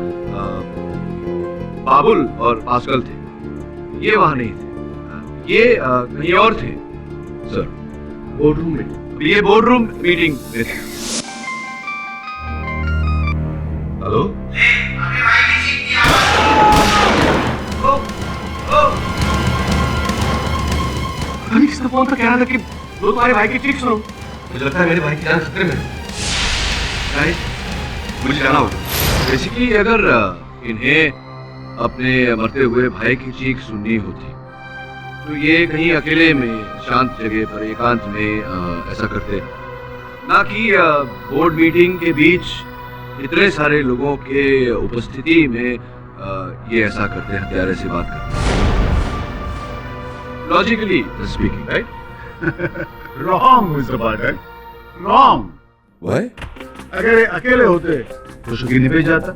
बाबुल और पास्कल थे। ये वहां नहीं थे, ये कहीं और थे सर, बोर्डरूम में। ये बोर्डरूम मीटिंग में थे। हेलो, किसने फोन पर कह रहा था कि वो तुम्हारे भाई की चीख सुनो। मुझे लगता है मेरे भाई की जान खतरे में है। मुझे जाना होगा। बेसिकली अगर इन्हें अपने मरते हुए भाई की चीख सुननी होती तो ये कहीं अकेले में शांत जगह पर एकांत में ऐसा करते, ना कि बोर्ड मीटिंग के बीच इतने सारे लोगों के उपस्थिति में ये ऐसा करते, हत्यारे से बात करते। Logically speaking, right? Wrong mister Pathak, wrong. Why? अगर ये अकेले होते तो शुकी नहीं भेज जाता,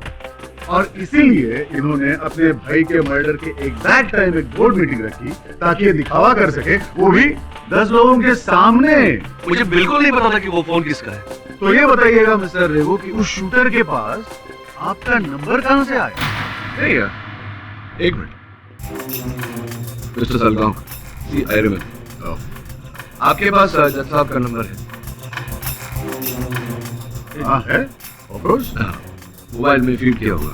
और इसीलिए इन्होंने अपने भाई के मर्डर के एग्जैक्ट टाइम एक बोर्ड मीटिंग रखी ताकि ये दिखावा कर सके, वो भी 10 लोगों के सामने। मुझे बिल्कुल नहीं पता था कि वो फोन किसका है। तो ये बताइएगा मिस्टर रेगो कि उस शूटर के पास आपका नंबर कहां से आया? नहीं यार, एक minute. Mister Salgaon, see I remember, आपके पास जज साहब का नंबर है? हाँ है, ऑफ कोर्स। मोबाइल में फीड किया हुआ।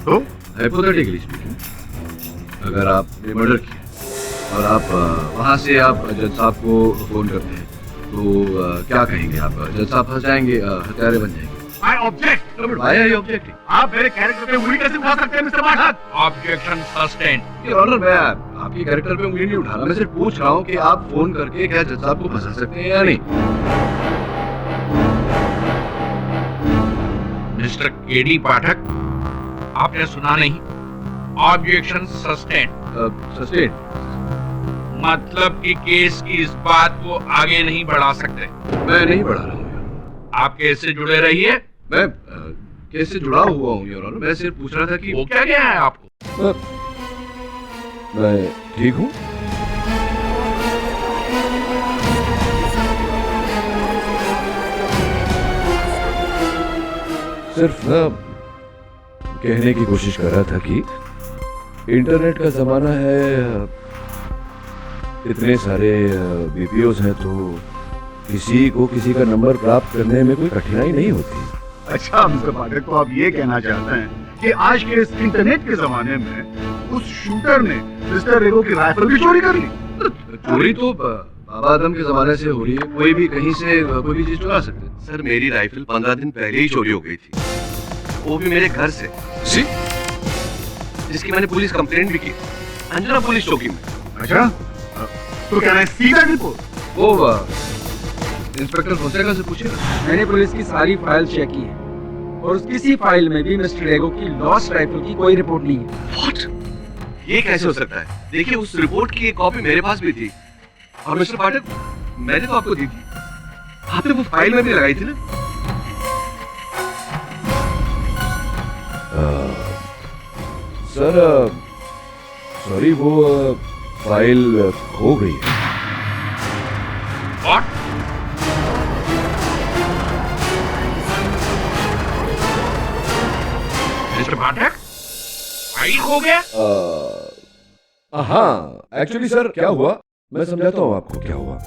तो हाइपोथेटिकली स्पीकिंग, अगर आपने मर्डर किया और आप वहां से आप जज साहब को फोन करते हैं तो क्या कहेंगे आप? जज साहब फंस जाएंगे, हत्यारे बन जाएंगे। I object. Why are you objecting? आप मेरे कैरेक्टर पे उंगली कैसे उठा सकते हैं Mister Pathak? Objection sustained. Your honour, मैं आपके कैरेक्टर पे उंगली नहीं उठा रहा, मैं सिर्फ पूछ रहा हूँ कि आप फोन करके क्या जज साहब को फंसा सकते हैं या नहीं? मिस्टर केडी पाठक, आपने सुना नहीं? Objection sustained. सस्टेन्ड मतलब कि केस की इस बात को आगे नहीं बढ़ा सकते। मैं नहीं बढ़ा रहा हूँ। आप केस से जुड़े रहिए। मैं केस से जुड़ा हुआ हूँ योर ऑनर, मैं सिर्फ पूछ रहा था कि वो क्या गया है आपको? मैं ठीक हूँ। सिर्फ ना कहने की कोशिश कर रहा था कि इंटरनेट का जमाना है, इतने सारे बीपीओज हैं तो किसी को किसी का नंबर प्राप्त करने में कोई कठिनाई नहीं होती। अच्छा मिस्टर पाठक, तो आप ये कहना चाहते हैं कि आज के इस इंटरनेट के जमाने में उस शूटर ने मिस्टर रेगो की राइफल भी चोरी कर ली? चोरी तो बाबा आदम के जमाने से हो रही है, कोई भी कहीं से कोई भी चीज चुरा सकते हैं। सर मेरी राइफल 15 दिन पहले ही चोरी हो गई थी, वो भी मेरे घर से, जिसकी मैंने पुलिस कंप्लेंट भी की, अंजना पुलिस चौकी में। अच्छा, तो क्या है सीधा रिपोर्ट? वो इंस्पेक्टर फोसेका से पूछे। मैंने पुलिस की सारी फाइल चेक की है और उस किसी फाइल में भी मिस्टर रेगो की लॉस्ट राइफल की कोई रिपोर्ट नहीं है। What? ये कैसे हो सकता है? देखिए उस रिपोर्ट की एक कॉपी मेरे पास भी थी और मिस्टर पाठक मैंने तो आपको दी थी, आपने वो फाइल में भी लगाई थी ना? सर सॉरी, वो फाइल खो गई है। What? मिस्टर पाठक, फाइल खो गया? हाँ एक्चुअली सर क्या हुआ, मैं समझाता हूँ आपको क्या हुआ।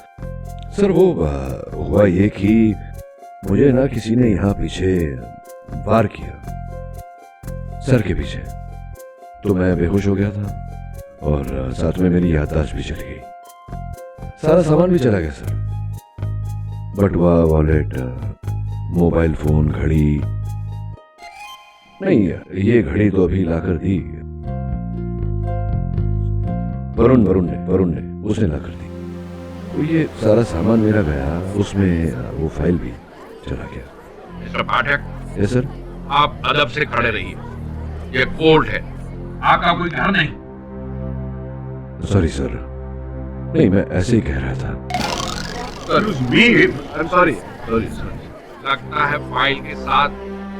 सर वो हुआ ये कि मुझे ना किसी ने यहाँ पीछे वार किया, सर के पीछे, तो मैं बेहोश हो गया था और साथ में मेरी याददाश्त भी चली गई, सारा सामान भी चला गया सर, बटुआ, वॉलेट, मोबाइल फोन, घड़ी। नहीं ये घड़ी तो अभी लाकर दी, वरुण ने उसने लाकर दी, तो ये सारा सामान मेरा गया, उसमें वो फाइल भी चला गया। मिस्टर पाठक, यस सर। आप अदब से खड़े रहिए, ये कोर्ट है, आपका कोई घर नहीं। सॉरी सर, नहीं मैं ऐसे ही कह रहा था। सॉरी। लगता है फाइल के साथ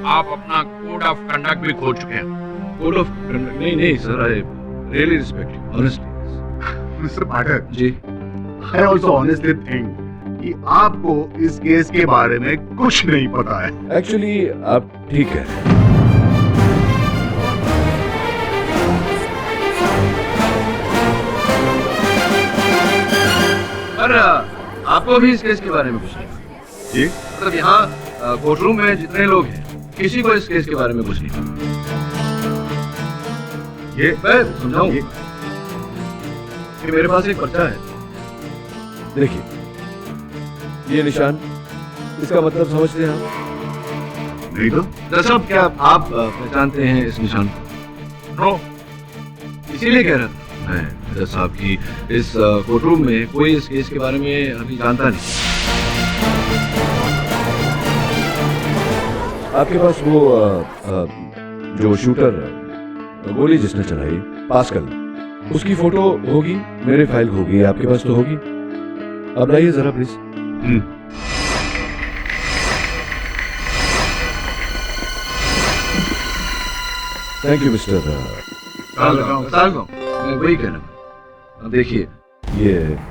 आप अपना कोड ऑफ कंडक्ट भी खो चुके हैं। Code of conduct? नहीं sir, I really respect you honestly. Mister Pathak ji, I also honestly think कि आपको इस केस के बारे में कुछ नहीं पता है। एक्चुअली आप ठीक कह रहे हैं। पर आपको भी इस केस के बारे में कुछ नहीं? जी, मतलब यहाँ कोर्ट रूम में जितने लोग हैं किसी को इस केस के बारे में कुछ नहीं? ये मैं समझाऊं कि मेरे पास एक पर्चा है, देखिए ये निशान, इसका मतलब समझते हैं आप? नहीं तो दरअसल क्या आप पहचानते हैं इस निशान को? नो, इसीलिए कह रहा था मैं जज साहब की इस कोर्ट रूम में कोई इस केस के बारे में अभी जानता नहीं। आपके पास वो जो शूटर गोली जिसने चलाई, पास्कल, उसकी फोटो होगी, मेरे फाइल होगी, आपके पास तो होगी। अब लाइए जरा please. Thank you mister Salgaon, मैं वही कह रहा हूँ। अब देखिए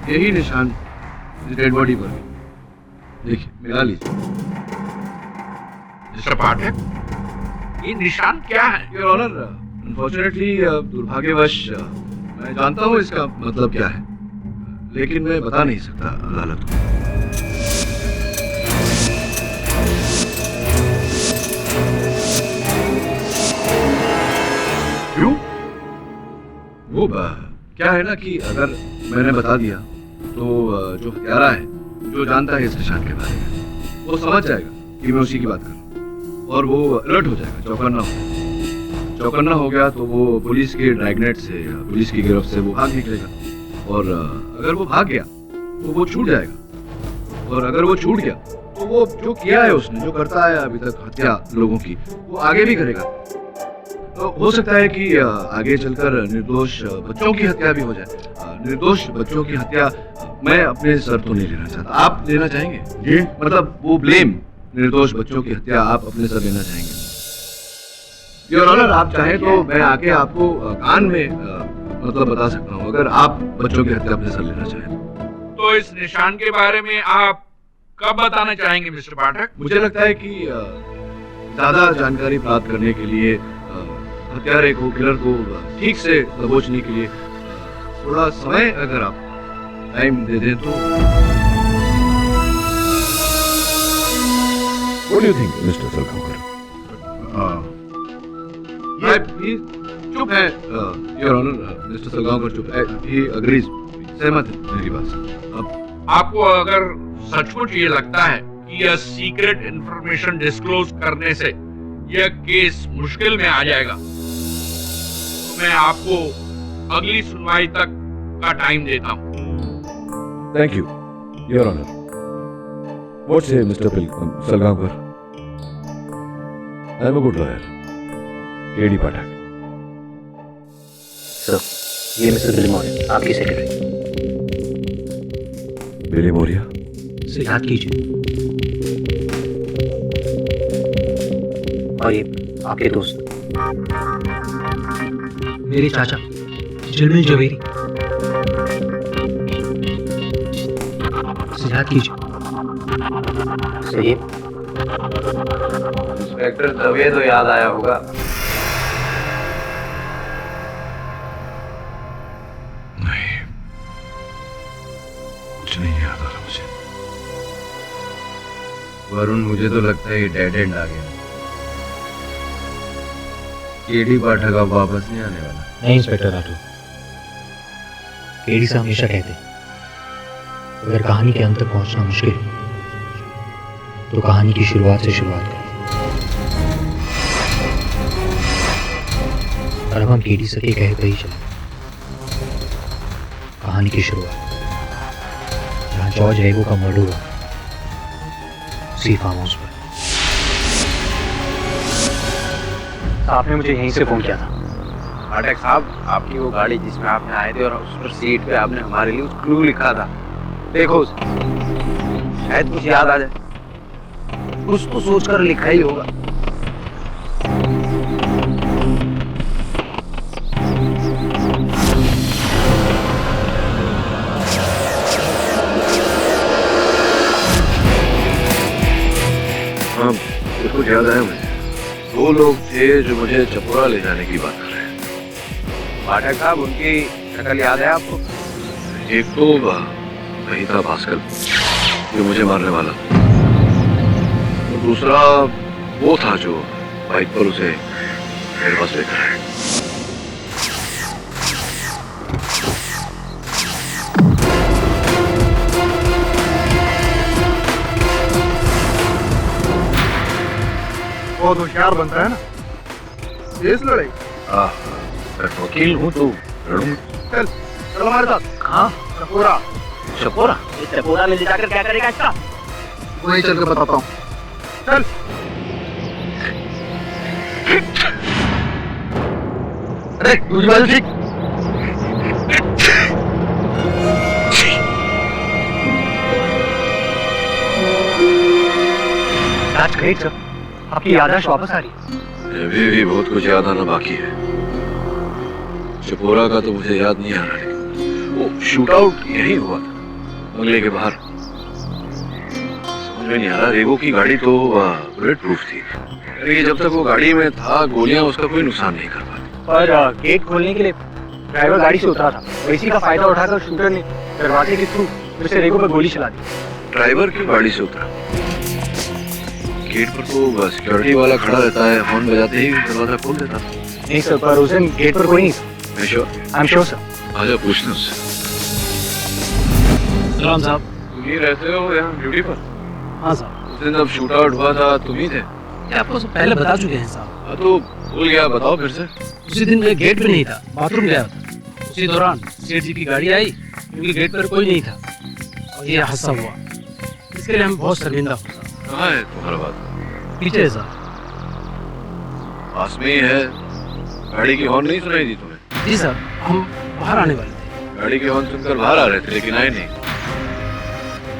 यही निशान डेड बॉडी पर भी, देखिए मिला लीजिए। मिस्टर पाठक, ये निशान क्या है? योर ऑनर, अनफॉर्चुनेटली दुर्भाग्यवश मैं जानता हूँ इसका मतलब क्या है, लेकिन मैं बता नहीं सकता अदालत को। क्यों? वो क्या है ना कि अगर मैंने बता दिया तो जो हत्यारा है, जो जानता है इस निशान के बारे में, वो समझ जाएगा कि मैं उसी की बात कर रहा हूँ और वो अलर्ट हो जाएगा, चौकन्ना हो गया तो वो पुलिस के ड्रैगनेट से, पुलिस की गिरफ्त से वो भाग निकलेगा और अगर वो भाग गया तो वो छूट जाएगा और अगर वो छूट गया तो वो जो किया है उसने, जो करता है अभी तक हत्या लोगों की, वो आगे भी करेगा। तो हो सकता है कि आगे चलकर निर्दोष बच्चों की हत्या भी हो जाए। निर्दोष बच्चों की हत्या मैं अपने सर तो नहीं लेना चाहता, आप लेना चाहेंगे? जी, मतलब वो ब्लेम, निर्दोष बच्चों की हत्या आप अपने सर लेना चाहेंगे? योर ऑनर, आप चाहें तो मैं आके आपको कान में मतलब बता सकता हूँ अगर आप बच्चों की हत्या अपने सर लेना चाहें। तो इस निशान के बारे में आप कब बताना चाहेंगे मिस्टर पाठक? मुझे लगता है कि ज्यादा जानकारी प्राप्त करने के लिए हत्यारे को, किलर को ठीक से दबोचने के लिए थोड़ा समय अगर आप टाइम दे दें तो। What do you think, Mr. Salgaonkar? चुप है, Your Honor, Mr. Salgaonkar चुप है, he agrees, सहमत है मेरी बात से। अब आपको अगर सचमुच ये लगता है कि यह सीक्रेट इंफॉर्मेशन डिस्क्लोज करने से यह केस मुश्किल में आ जाएगा, तो मैं आपको अगली सुनवाई तक का टाइम देता हूँ। Thank you, Your Honor. What say Mr. Salgaonkar? I am a good lawyer. K.D. Pathak. Sir, ये मिस्टर बिली मौर्य, आपकी सेक्रेटरी। बिली मौर्य? सर, याद कीजिए। और ये आपके दोस्त, मेरे चाचा जनरल जवेरी। सर, याद कीजिए। सर, ये इंस्पेक्टर तभी तो याद आया होगा। नहीं, कुछ नहीं याद आ रहा मुझे। वरुण, मुझे तो लगता है ये डेड एंड आ गया। केडी पाठक अब वापस नहीं आने वाला। नहीं इंस्पेक्टर राठौर, केडी से हमेशा कहते अगर कहानी के अंत तक पहुंचना मुश्किल तो कहानी की शुरुआत से शुरुआत करें। और अब हम केडी से कहे पे ही चले। कहानी की शुरुआत जहाँ जॉर्ज रेगो का मर्डर हुआ, उसी फार्म हाउस पर। आपने मुझे यहीं से फोन किया था। पाठक साहब, आपकी वो गाड़ी जिसमें आपने आए थे और उस पर सीट पे आपने हमारे लिए उस क्लू लिखा था, देखो शायद कुछ याद आ जाए। कुछ तो सोचकर लिखा ही होगा। हाँ, कुछ याद आया मुझे। दो लोग थे जो मुझे चपोरा ले जाने की बात कर रहे हैं। पाठक साहब, उनकी शक्ल याद है आपको? एक तो वही था भास्कर जो मुझे मारने वाला, और दूसरा वो था जो बाइक पर उसे मेरे पास लेकर आया। बहुत होशियार बनता है ना इस लड़ाई। वकील हूँ तो लड़ूं। चल चलो हमारे साथ। हाँ, चपोरा। चपोरा? इस चपोरा में ले जाकर क्या करेगा इसका? वहीं चल के बताता हूँ। चल। अरे दूसरी बाजू ठीक। That's great, sir. आपकी याददाश्त वापस आ रही है। अभी भी बहुत कुछ याद आना बाकी है। चपोरा का तो मुझे याद नहीं आ रहा, लेकिन वो शूट आउट यही हुआ था बंगले के बाहर। समझ में नहीं आ रहा, रेगो की गाड़ी तो बुलेट प्रूफ थी, लेकिन जब तक वो गाड़ी में था गोलियां उसका कोई नुकसान नहीं कर पाती। पर गेट खोलने के लिए ड्राइवर गाड़ी से उतरा था और इसी का फायदा उठाकर शूटर ने दरवाजे के थ्रू उसे रेगो पर गोली चला दी। ड्राइवर क्यों गाड़ी से उतरा? गेट पर तो सिक्योरिटी वाला खड़ा रहता है, फोन बजाते ही दरवाजा खोल देता। नहीं सर, पर उस दिन गेट पर कोई नहीं था। I am sure sir. आजा पूछते उससे। सलाम साहब। तुम ही रहते हो यहाँ ड्यूटी पर? हाँ साहब। उस दिन जब शूट आउट हुआ था तुम ही थे? ये आपको सब पहले बता चुके हैं साहब। हाँ तो भूल गया, बताओ फिर से। उसी दिन मैं गेट पे नहीं था, बाथरूम गया था। उसी दौरान सेठ जी की गाड़ी आई, क्योंकि गेट पर कोई नहीं था और ये हादसा हुआ। इसके लिए हम बहुत शर्मिंदा हो। कहाँ है तुम्हारा बात? पीछे है साहब। पास में ही है। गाड़ी की हॉर्न नहीं सुनाई दी तुम्हें? जी सर, हम बाहर आने वाले थे। गाड़ी की हॉर्न सुनकर बाहर आ रहे थे लेकिन आए नहीं।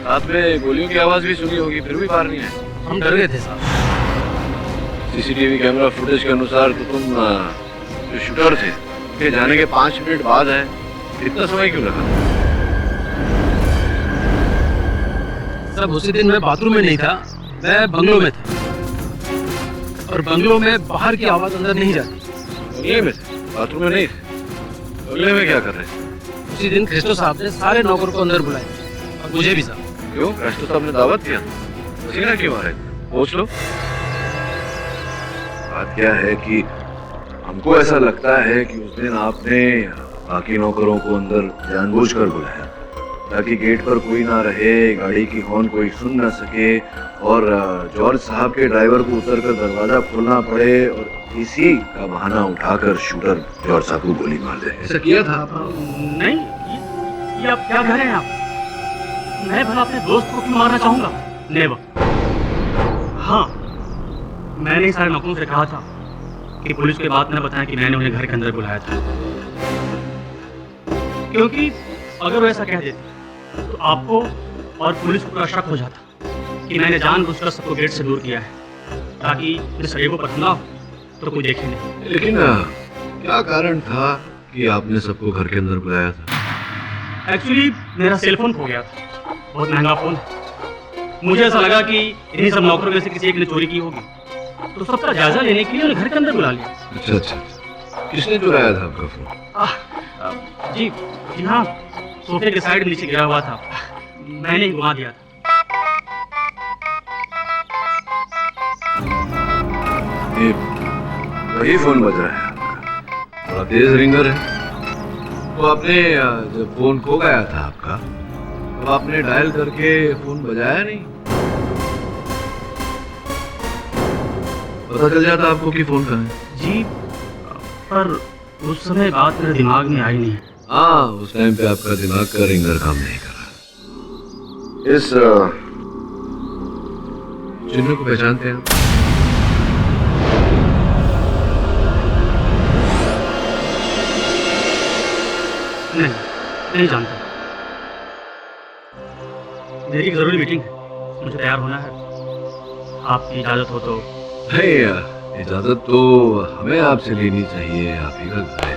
साथ में गोलियों की आवाज भी सुनी होगी, फिर भी बाहर नहीं आए। हम डर गए थे साहब। सीसीटीवी कैमरा फुटेज के अनुसार तो तुम जो शूटर थे के जाने के 5 मिनट बाद है, इतना समय क्यों लगा? सब उसी दिन मैं बाथरूम में नहीं था, मैं बंगलो में था। और बंगलो में बाहर की आवाज अंदर नहीं जाती। बंगले में थे, बाथरूम में नहीं थे। बंगले में क्या कर रहे थे? उसी दिन क्रिस्टो साहब ने सारे नौकर को अंदर बुलाया और मुझे भी साहब। क्यों? क्रिस्टो साहब ने दावत दिया? पसीना क्यों आ रहा है? पूछ लो। बात क्या है कि हमको ऐसा लगता है कि उस दिन आपने बाकी नौकरों को अंदर जानबूझकर बुलाया ताकि गेट पर कोई ना रहे, गाड़ी की हॉर्न कोई सुन ना सके और जॉर्ज साहब के ड्राइवर को उतरकर दरवाजा खोलना पड़े और इसी का बहाना उठाकर शूटर जॉर्ज साहब को गोली मार दे। ऐसा किया था? नहीं, ये आप क्या कह रहे हैं आप? मैं भला अपने दोस्त को क्यों मारना चाहूंगा? नेवर। हाँ, मैंने सारे नौकरों से कहा था कि पुलिस के बात न बताएं कि मैंने उन्हें घर के अंदर बुलाया था, क्योंकि अगर वो ऐसा कह देते तो आपको और पुलिस को पूरा शक हो जाता कि मैंने जानबूझकर सबको गेट से दूर किया है ताकि मिस्टर रेगो पर हमला हो तो कोई देखे नहीं। लेकिन क्या कारण था कि आपने सबको घर के अंदर बुलाया था? एक्चुअली मेरा सेल फोन खो गया था, बहुत महंगा फोन है। मुझे ऐसा लगा कि इन्हीं सब नौकरों में से किसी एक ने चोरी की होगी, तो सबका जायजा लेने के लिए उन्हें घर के अंदर बुला लिया। अच्छा अच्छा, किसने चुराया था आपका फोन? जी हाँ, सोफे के साइड नीचे गिरा हुआ था, मैंने ही घुमा दिया था। ये वही फोन बज रहा है आपका, बड़ा तेज रिंगर है। तो आपने जब फोन खो गया था आपका तो आपने डायल करके फोन बजाया नहीं? पता चल जाता आपको कि फोन कहाँ है। जी, पर उस समय बात मेरे दिमाग में आई नहीं। हाँ, उस टाइम पे आपका दिमाग का रिंगर काम नहीं कर रहा। इस चिन्ह को पहचानते हैं? नहीं जानता। मेरी एक जरूरी मीटिंग है, मुझे तैयार होना है। आपकी इजाजत हो तो? नहीं, इजाजत तो हमें आपसे लेनी चाहिए, आप ही का घर है।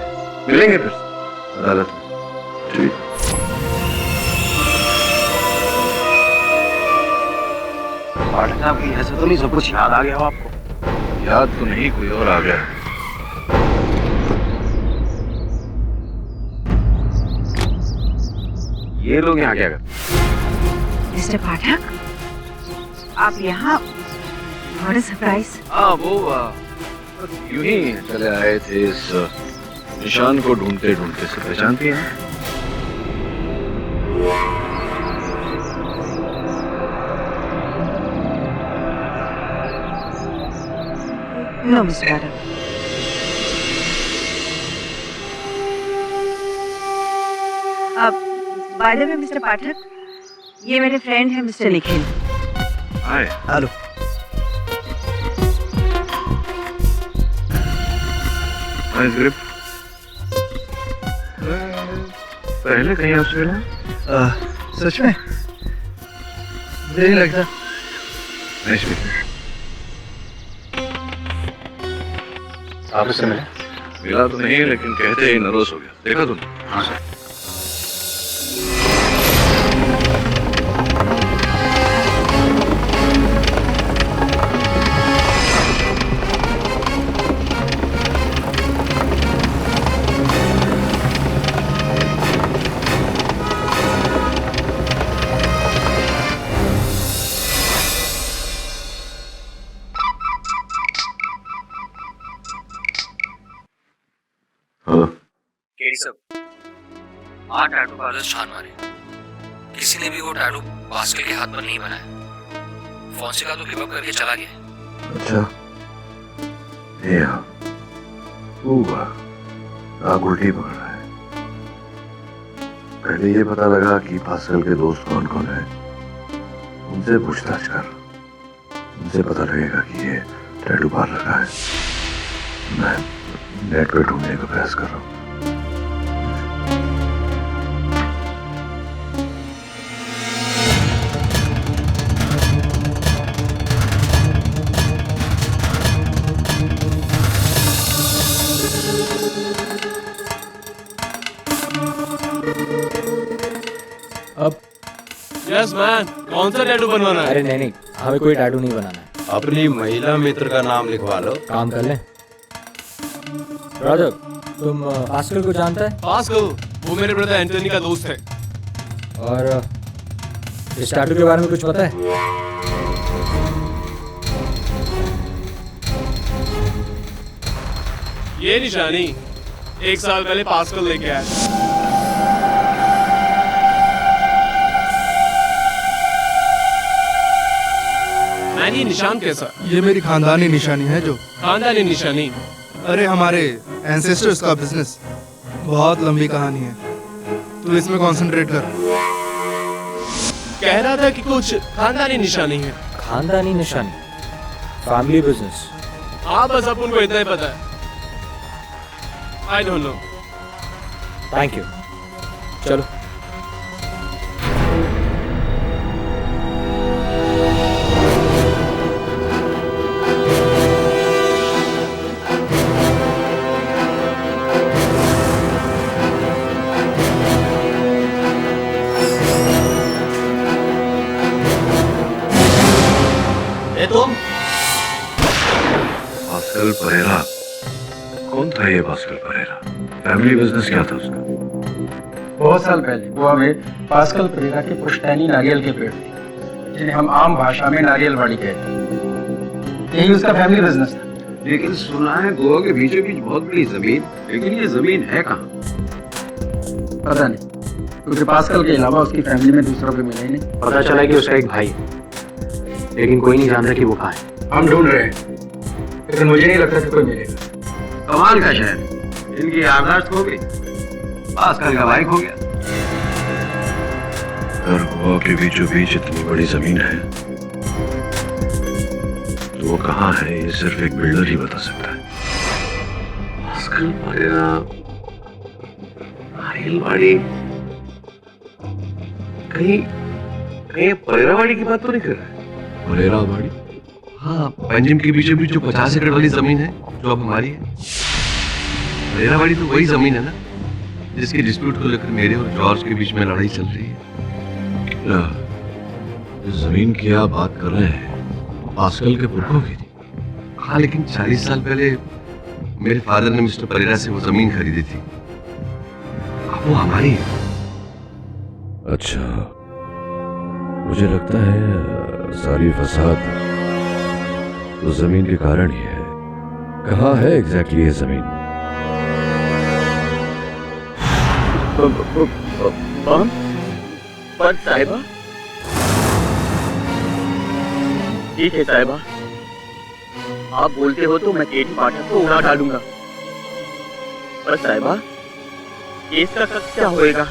मिलेंगे फिर अदालत में। ठीक। पाठक साहब की ऐसा तो नहीं सब कुछ याद आ गया हो आपको? याद तो नहीं, कोई और आ गया। ये लोग यहाँ क्या करते? मिस्टर पाठक, आप यहाँ? What a surprise. हाँ, वो यूं ही चले आए थे इस निशान को ढूंढते ढूंढते। से पहचानती हैं? नो मिस्टर पाठक। अब बाय द वे मिस्टर पाठक, ये मेरे फ्रेंड हैं मिस्टर निखिल। हाय। हेलो। Nice grip. पहले कहीं आपसे मिला? सच में? मुझे नहीं लगता। Nice meeting. आप उससे मिले? मिला तो नहीं, लेकिन कहते ही नर्वस हो गया। देखा तुमने? हाँ सर। आठ टैटू पार्लर्स छान मारे, किसी ने भी वो टैटू पास्कल के हाथ पर नहीं बनाया। फॉन्सेका तो गिव अप करके चला गया। अच्छा, ये आग उल्टी पकड़ रहा है। पहले ये पता लगा कि पास्कल के दोस्त कौन कौन है, उनसे पूछताछ कर, उनसे पता लगेगा कि ये टैटू पार्लर का है। मैं नेट पे ढूंढने का प्रयास कर रहा हूँ। यस मैन, कौन सा टैटू बनवाना है? अरे नहीं, हमें कोई टैटू नहीं बनाना है। अपनी महिला मित्र का नाम लिखवा लो। काम कर लें। राजब, तुम पास्कल को जानता है? पास्कल, वो मेरे ब्रदर एंटनी का दोस्त है। और इस टैटू के बारे में कुछ पता है? ये निशानी 1 साल पहले पास्कल लेके आया। मैन, ये निशान कैसा? ये मेरी खानदानी निशानी है। जो खानदानी निशानी? अरे हमारे एंसेस्टर्स का बिजनेस, बहुत लंबी कहानी है, तू इसमें कंसंट्रेट कर। कह रहा था कि कुछ खानदानी निशानी है। खानदानी निशानी? Family business? हाँ, बस अपन को इतना ही पता है। I don't know. Thank you. चलो। तुम? पास्कल परेरा? कौन था ये पास्कल परेरा? फैमिली बिजनेस क्या था उसका? बहुत साल पहले वो हमें पास्कल परेरा के पुश्तैनी नारियल के पेड़ थे, जिन्हें हम आम भाषा में नारियलवाड़ी कहते हैं। यही उसका फैमिली बिजनेस था। लेकिन सुना है गोवा के बीचों बीच बहुत बड़ी जमीन, लेकिन ये जमीन है कहाँ? पता नहीं, क्योंकि पास्कल के अलावा उसकी फैमिली में दूसरा कोई मिला ही नहीं। पता चला कि उसका एक भाई है, लेकिन कोई नहीं जानता कि वो कहाँ है। हम ढूंढ रहे हैं, लेकिन मुझे नहीं लगता कि कोई मिलेगा। कमाल का शहर, इनकी याददाश्त खो गई, पास्कल का भाई खो गया। अगर गोवा के बीचों बीच इतनी बड़ी जमीन है तो वो कहाँ है, ये सिर्फ एक बिल्डर ही बता सकता है। पास्कल परेरा, नारियलवाड़ी, कहीं परेरावाड़ी की बात तो नहीं कर रहा है? परेरावाड़ी? हाँ, पंजिम के बीचों बीच जो 50 एकड़ वाली जमीन है जो अब हमारी है। परेरावाड़ी तो वही जमीन है ना जिसके डिस्प्यूट को लेकर मेरे और जॉर्ज के बीच में लड़ाई चल रही है। इस जमीन की आप बात कर रहे हैं, पास्कल के पुरखों की थी। हाँ, लेकिन 40 साल पहले मेरे फादर ने मिस्टर परेरा से वो जमीन खरीदी थी, अब वो हमारी है। अच्छा, मुझे लगता है सारी फसाद तो जमीन के कारण ही है। कहाँ है एग्जैक्टली ये जमीन? पर साहिबा, ठीक है साहिबा, आप बोलते हो तो मैं केटी पाठक को उड़ा डालूंगा। पर साहिबा, केस का क्या होएगा?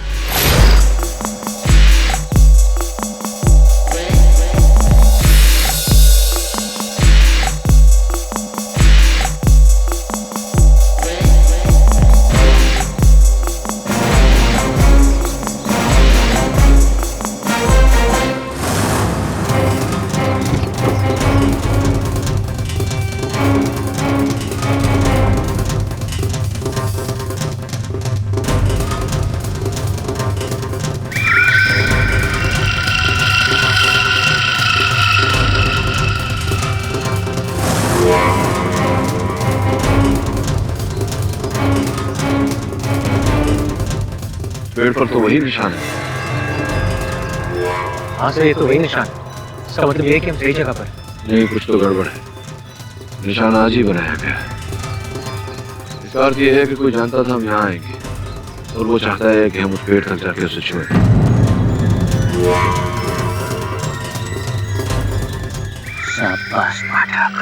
पेड़ पर तो वही निशान है। हाँ सर, ये तो वही निशान है। इसका मतलब ये कि हम सही जगह पर। नहीं, कुछ तो गड़बड़ है। निशान आज ही बनाया गया है। इसका अर्थ ये है कि कोई जानता था हम यहाँ आएंगे और वो चाहता है कि हम उस पेड़ तक जाके उसे छुएं। शाबाश पाठक,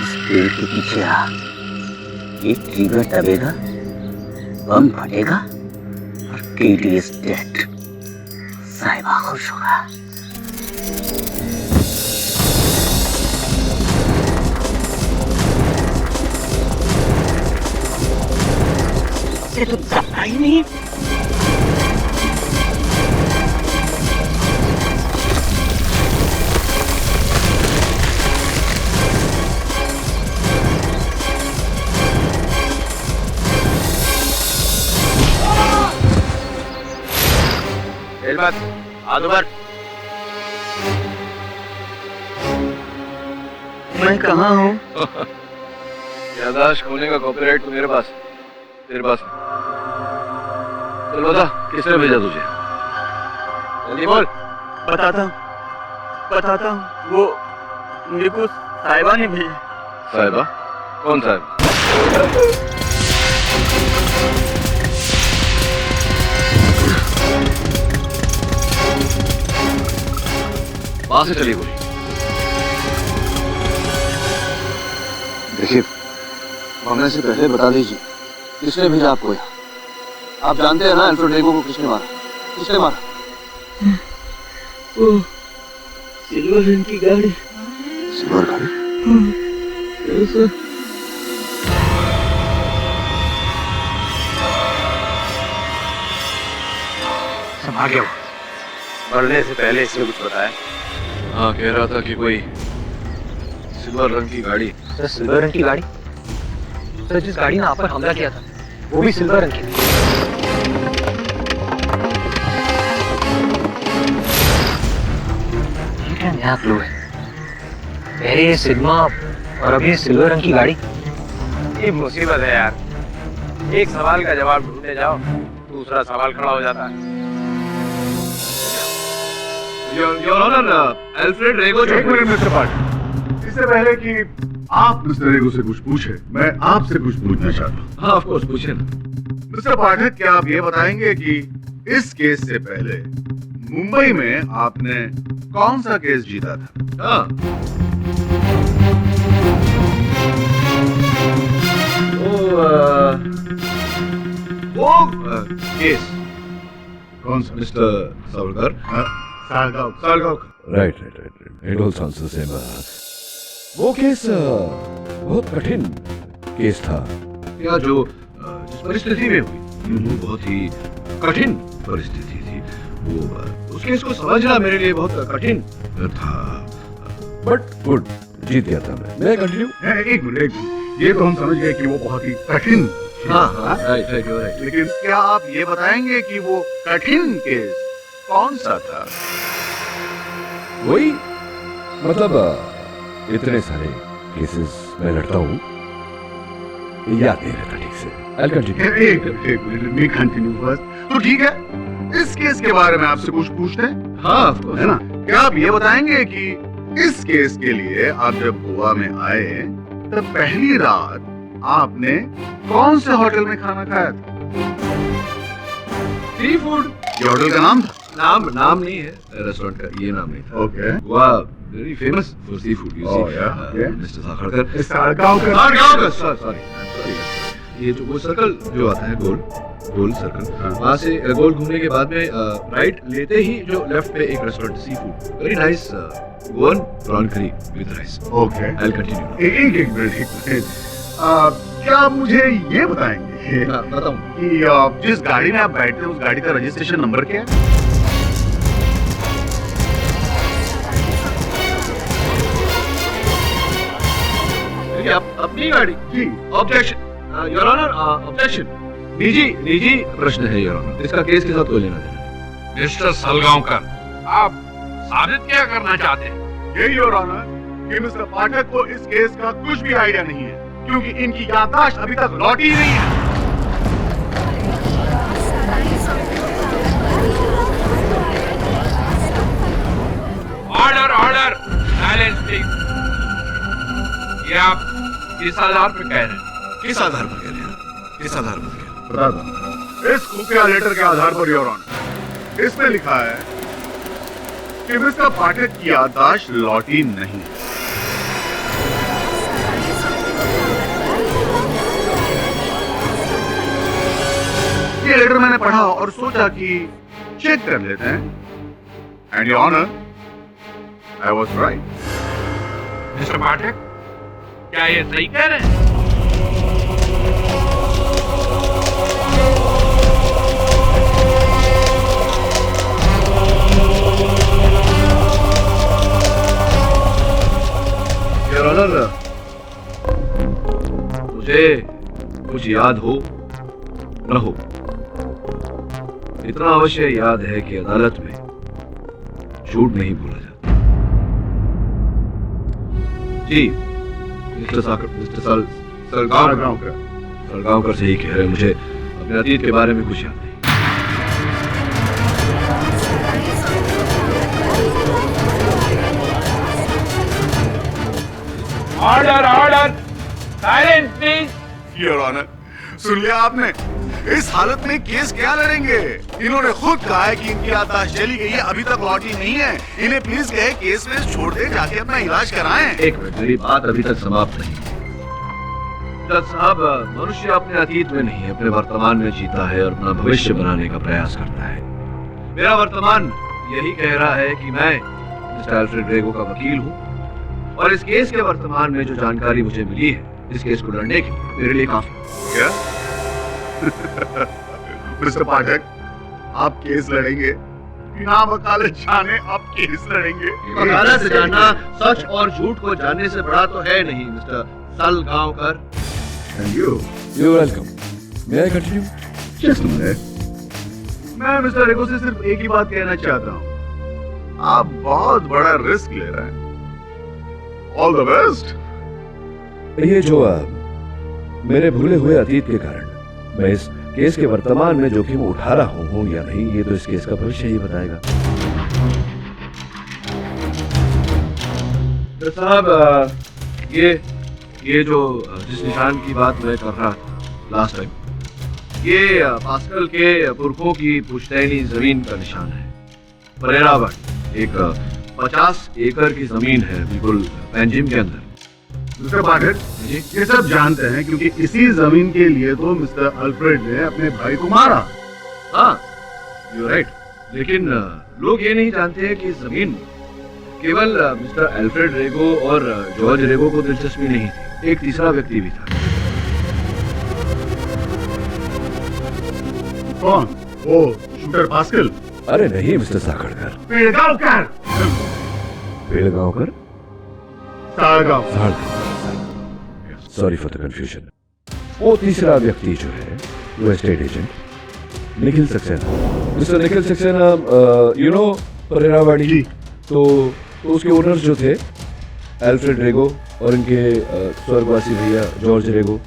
इस पेड़ के पीछे आ, एक ट्रिगर दबेगा, बम फटेगा और केटी इज डेड। साहिबा खुश होगा। ये तो जाता ही नहीं। एलबत, हाथ ऊपर। मैं कहाँ हूँ? याददाश्त खोने का कॉपीराइट तो मेरे पास, तेरे पास। चल बता, किसने भेजा तुझे? जल्दी बोल। बताता हूँ, वो मेरे को साहिबा ने भेजा। साहिबा? कौन साहिबा? वहां से चली गोली। देखिए, मरने से पहले बता दीजिए किसने भेजा आपको यहाँ? आप जानते हैं ना अल्फ्रेड रेगो को किसने मारा? किसने मारा? वो सिल्वर रंग की गाड़ी। सिल्वर गाड़ी? संभाल गया। मरने से पहले इसने कुछ बताया? हाँ, कह रहा था कि कोई सिल्वर रंग की गाड़ी। सर, सिल्वर रंग की गाड़ी? सर, जिस गाड़ी ने आप पर हमला किया था वो भी सिल्वर रंग की थी। ये क्या नया क्लू है? पहले ये सिग्मा और अभी ये सिल्वर रंग की गाड़ी। ये मुसीबत है यार, एक सवाल का जवाब ढूंढने जाओ, दूसरा सवाल खड़ा हो जाता है। योर ऑनर, अल्फ्रेड रेगो। एक मिनट मिस्टर पार्ट, इससे पहले कि आप मिस्टर रेगो से कुछ पूछे, मैं आपसे कुछ पूछना चाहता हूँ। हाँ, ऑफ कोर्स, पूछिए ना। मिस्टर पाठक, क्या आप ये बताएंगे कि इस केस से पहले मुंबई में आपने कौन सा केस जीता था? हाँ, वो केस कौन सा? Mister Savarkar. Salgaon. Right. It all sounds the same. वो केस बहुत कठिन केस था। क्या जो जिस परिस्थिति में हुई, बहुत ही कठिन परिस्थिति थी। वो उस केस को समझना मेरे लिए बहुत कठिन था। बट गुड, जीत गया था मैं कंटिन्यू। एक मिनट, ये तो हम समझ गए कि वो बहुत ही कठिन। हाँ, राइट, लेकिन क्या आप ये बताएंगे कि वो कठिन केस कौन सा था? वही, मतलब इतने सारे केसेस मैं लड़ता हूँ, याद नहीं रहता ठीक से। I'll continue. एक मिनट, कंटिन्यू फर्स्ट। तो ठीक है, इस केस के बारे में आपसे कुछ पूछते हैं? हाँ, है ना? क्या आप ये बताएंगे कि इस केस के लिए आप जब गोवा में आए तब पहली रात आपने कौन से होटल में खाना खाया था? Sea food. ये होटल का नाम था? नाम नहीं है रेस्टोरेंट का, ये नाम नहीं था। Okay. Goa very famous for sea food, you see. Mister Sakhadkar. Salgaon. Sorry, ये जो वो सर्कल जो आता है, गोल सर्कल, वहाँ से गोल घूमने के बाद में राइट लेते ही जो लेफ्ट पे एक restaurant, sea food, very nice Goan prawn curry with rice. Okay, I will continue. एक मिनट। क्या आप मुझे ये बताएंगे बताऊं कि जिस गाड़ी में आप बैठते हैं उस गाड़ी का रजिस्ट्रेशन नंबर क्या है? अपनी गाड़ी जी। Objection your honour, objection. निजी प्रश्न है योर ऑनर, इसका केस के साथ कोई लेना देना। मिस्टर सलगांवकर, आप साबित क्या करना चाहते हैं? यही योर ऑनर कि मिस्टर पाठक को इस केस का कुछ भी आइडिया नहीं है, क्योंकि इनकी याददाश्त अभी तक लौटी ही नहीं है। Order, silence please. ये आप किस आधार पर कह रहे हैं? किस आधार पर कह रहे हैं? बताता हूं। इस खुफिया लेटर के आधार पर योर ऑनर, इसमें लिखा है कि मिस्टर पाठक की याददाश्त लौटी नहीं। ये लेटर मैंने पढ़ा और सोचा कि चेक कर लेते हैं। And your honour, I was right. Mister Pathak, क्या ये सही कह रहे हैं? योर ऑनर, मुझे कुछ याद हो न हो, इतना अवश्य याद है कि अदालत में झूठ नहीं बोला जाता। जी मिस्टर सलगांवकर सही कह रहे हैं, मुझे अपने अतीत के बारे में कुछ याद नहीं। Order order, silence please. Your honour, सुन लिया आपने? इस हालत में केस क्या लड़ेंगे? इन्होंने खुद कहा है कि इनकी याददाश्त चली गई है, अभी तक लौटी नहीं है। इन्हें प्लीज कहे केस में छोड़ दे, जाके अपना इलाज कराएं। एक मिनट, मेरी बात अभी तक समाप्त नहीं। जज साहब, मनुष्य अपने अतीत में नहीं अपने वर्तमान में जीता है और अपना भविष्य बनाने का प्रयास करता है। मेरा वर्तमान यही कह रहा है कि मैं मिस्टर अल्फ्रेड रेगो का वकील हूँ और इस केस के वर्तमान में जो जानकारी मुझे मिली है, इस केस को लड़ने के लिए मेरे लिए काफी। क्या? मिस्टर पाठक, आप केस लड़ेंगे? बिना वकालत जाने आप केस लड़ेंगे? वकालत से जानना सच और झूठ को जानने से बड़ा तो है नहीं mister Salgaonkar. Thank you. You're welcome. May I continue? Just a minute. मैं मिस्टर रेगो से सिर्फ एक ही बात कहना चाहता हूँ, आप बहुत बड़ा रिस्क ले रहे हैं। All the best. ये जो मेरे भूले हुए अतीत के कारण मैं इस केस के वर्तमान में जोखिम उठा रहा हूँ या नहीं, ये तो इस केस का भविष्य ही बताएगा। तो साहब, ये जो जिस निशान की बात मैं कर रहा था लास्ट टाइम, ये पास्कल के पुरखों की पुश्तैनी जमीन का निशान है। परेरावट एक 50 एकड़ की जमीन है, बिल्कुल पेंजिम के अंदर। मिस्टर पाठक, ये सब जानते हैं क्योंकि इसी जमीन के लिए तो मिस्टर अल्फ्रेड ने अपने भाई को मारा। हाँ, यू राइट। लेकिन लोग ये नहीं जानते हैं कि जमीन केवल मिस्टर अल्फ्रेड रेगो और जॉर्ज रेगो को दिलचस्पी नहीं थी, एक तीसरा व्यक्ति भी था। कौन? वो शूटर पास्कल? अरे नहीं mister Sakhadkar. Pedgaonkar. Pedgaonkar? Salgaon. Sorry for the confusion. वो तीसरा व्यक्ति जो है वो estate agent Nikhil Saxena. Mister Nikhil Saxena, you know Pereirawadi. तो उसके ओनर्स जो थे अल्फ्रेड रेगो और इनके स्वर्गवासी भैया जॉर्ज रेगो,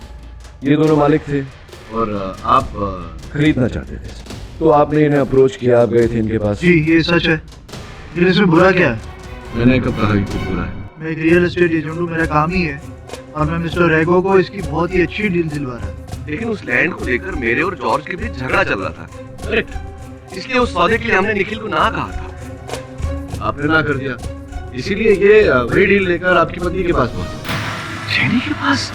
ये दोनों मालिक थे और आप खरीदना चाहते थे। तो आपने इन्हें अप्रोच किया, आप गए थे इनके पास। जी ये सच है। इसमें बुरा क्या है? मैंने कब कहा कि कुछ बुरा है? मैं एक रियल एस्टेट एजेंट हूँ, मेरा काम ही है और मैं मिस्टर रेगो को इसकी बहुत ही अच्छी डील दिलवा रहा था। लेकिन उस लैंड को लेकर मेरे और जॉर्ज के बीच झगड़ा चल रहा था। करेक्ट। इसलिए उस सौदे के लिए हमने निखिल को ना कहा था, आपने ना कर दिया। इसीलिए ये वही डील लेकर आपकी पत्नी के पास पहुंचा। जेनी के पास?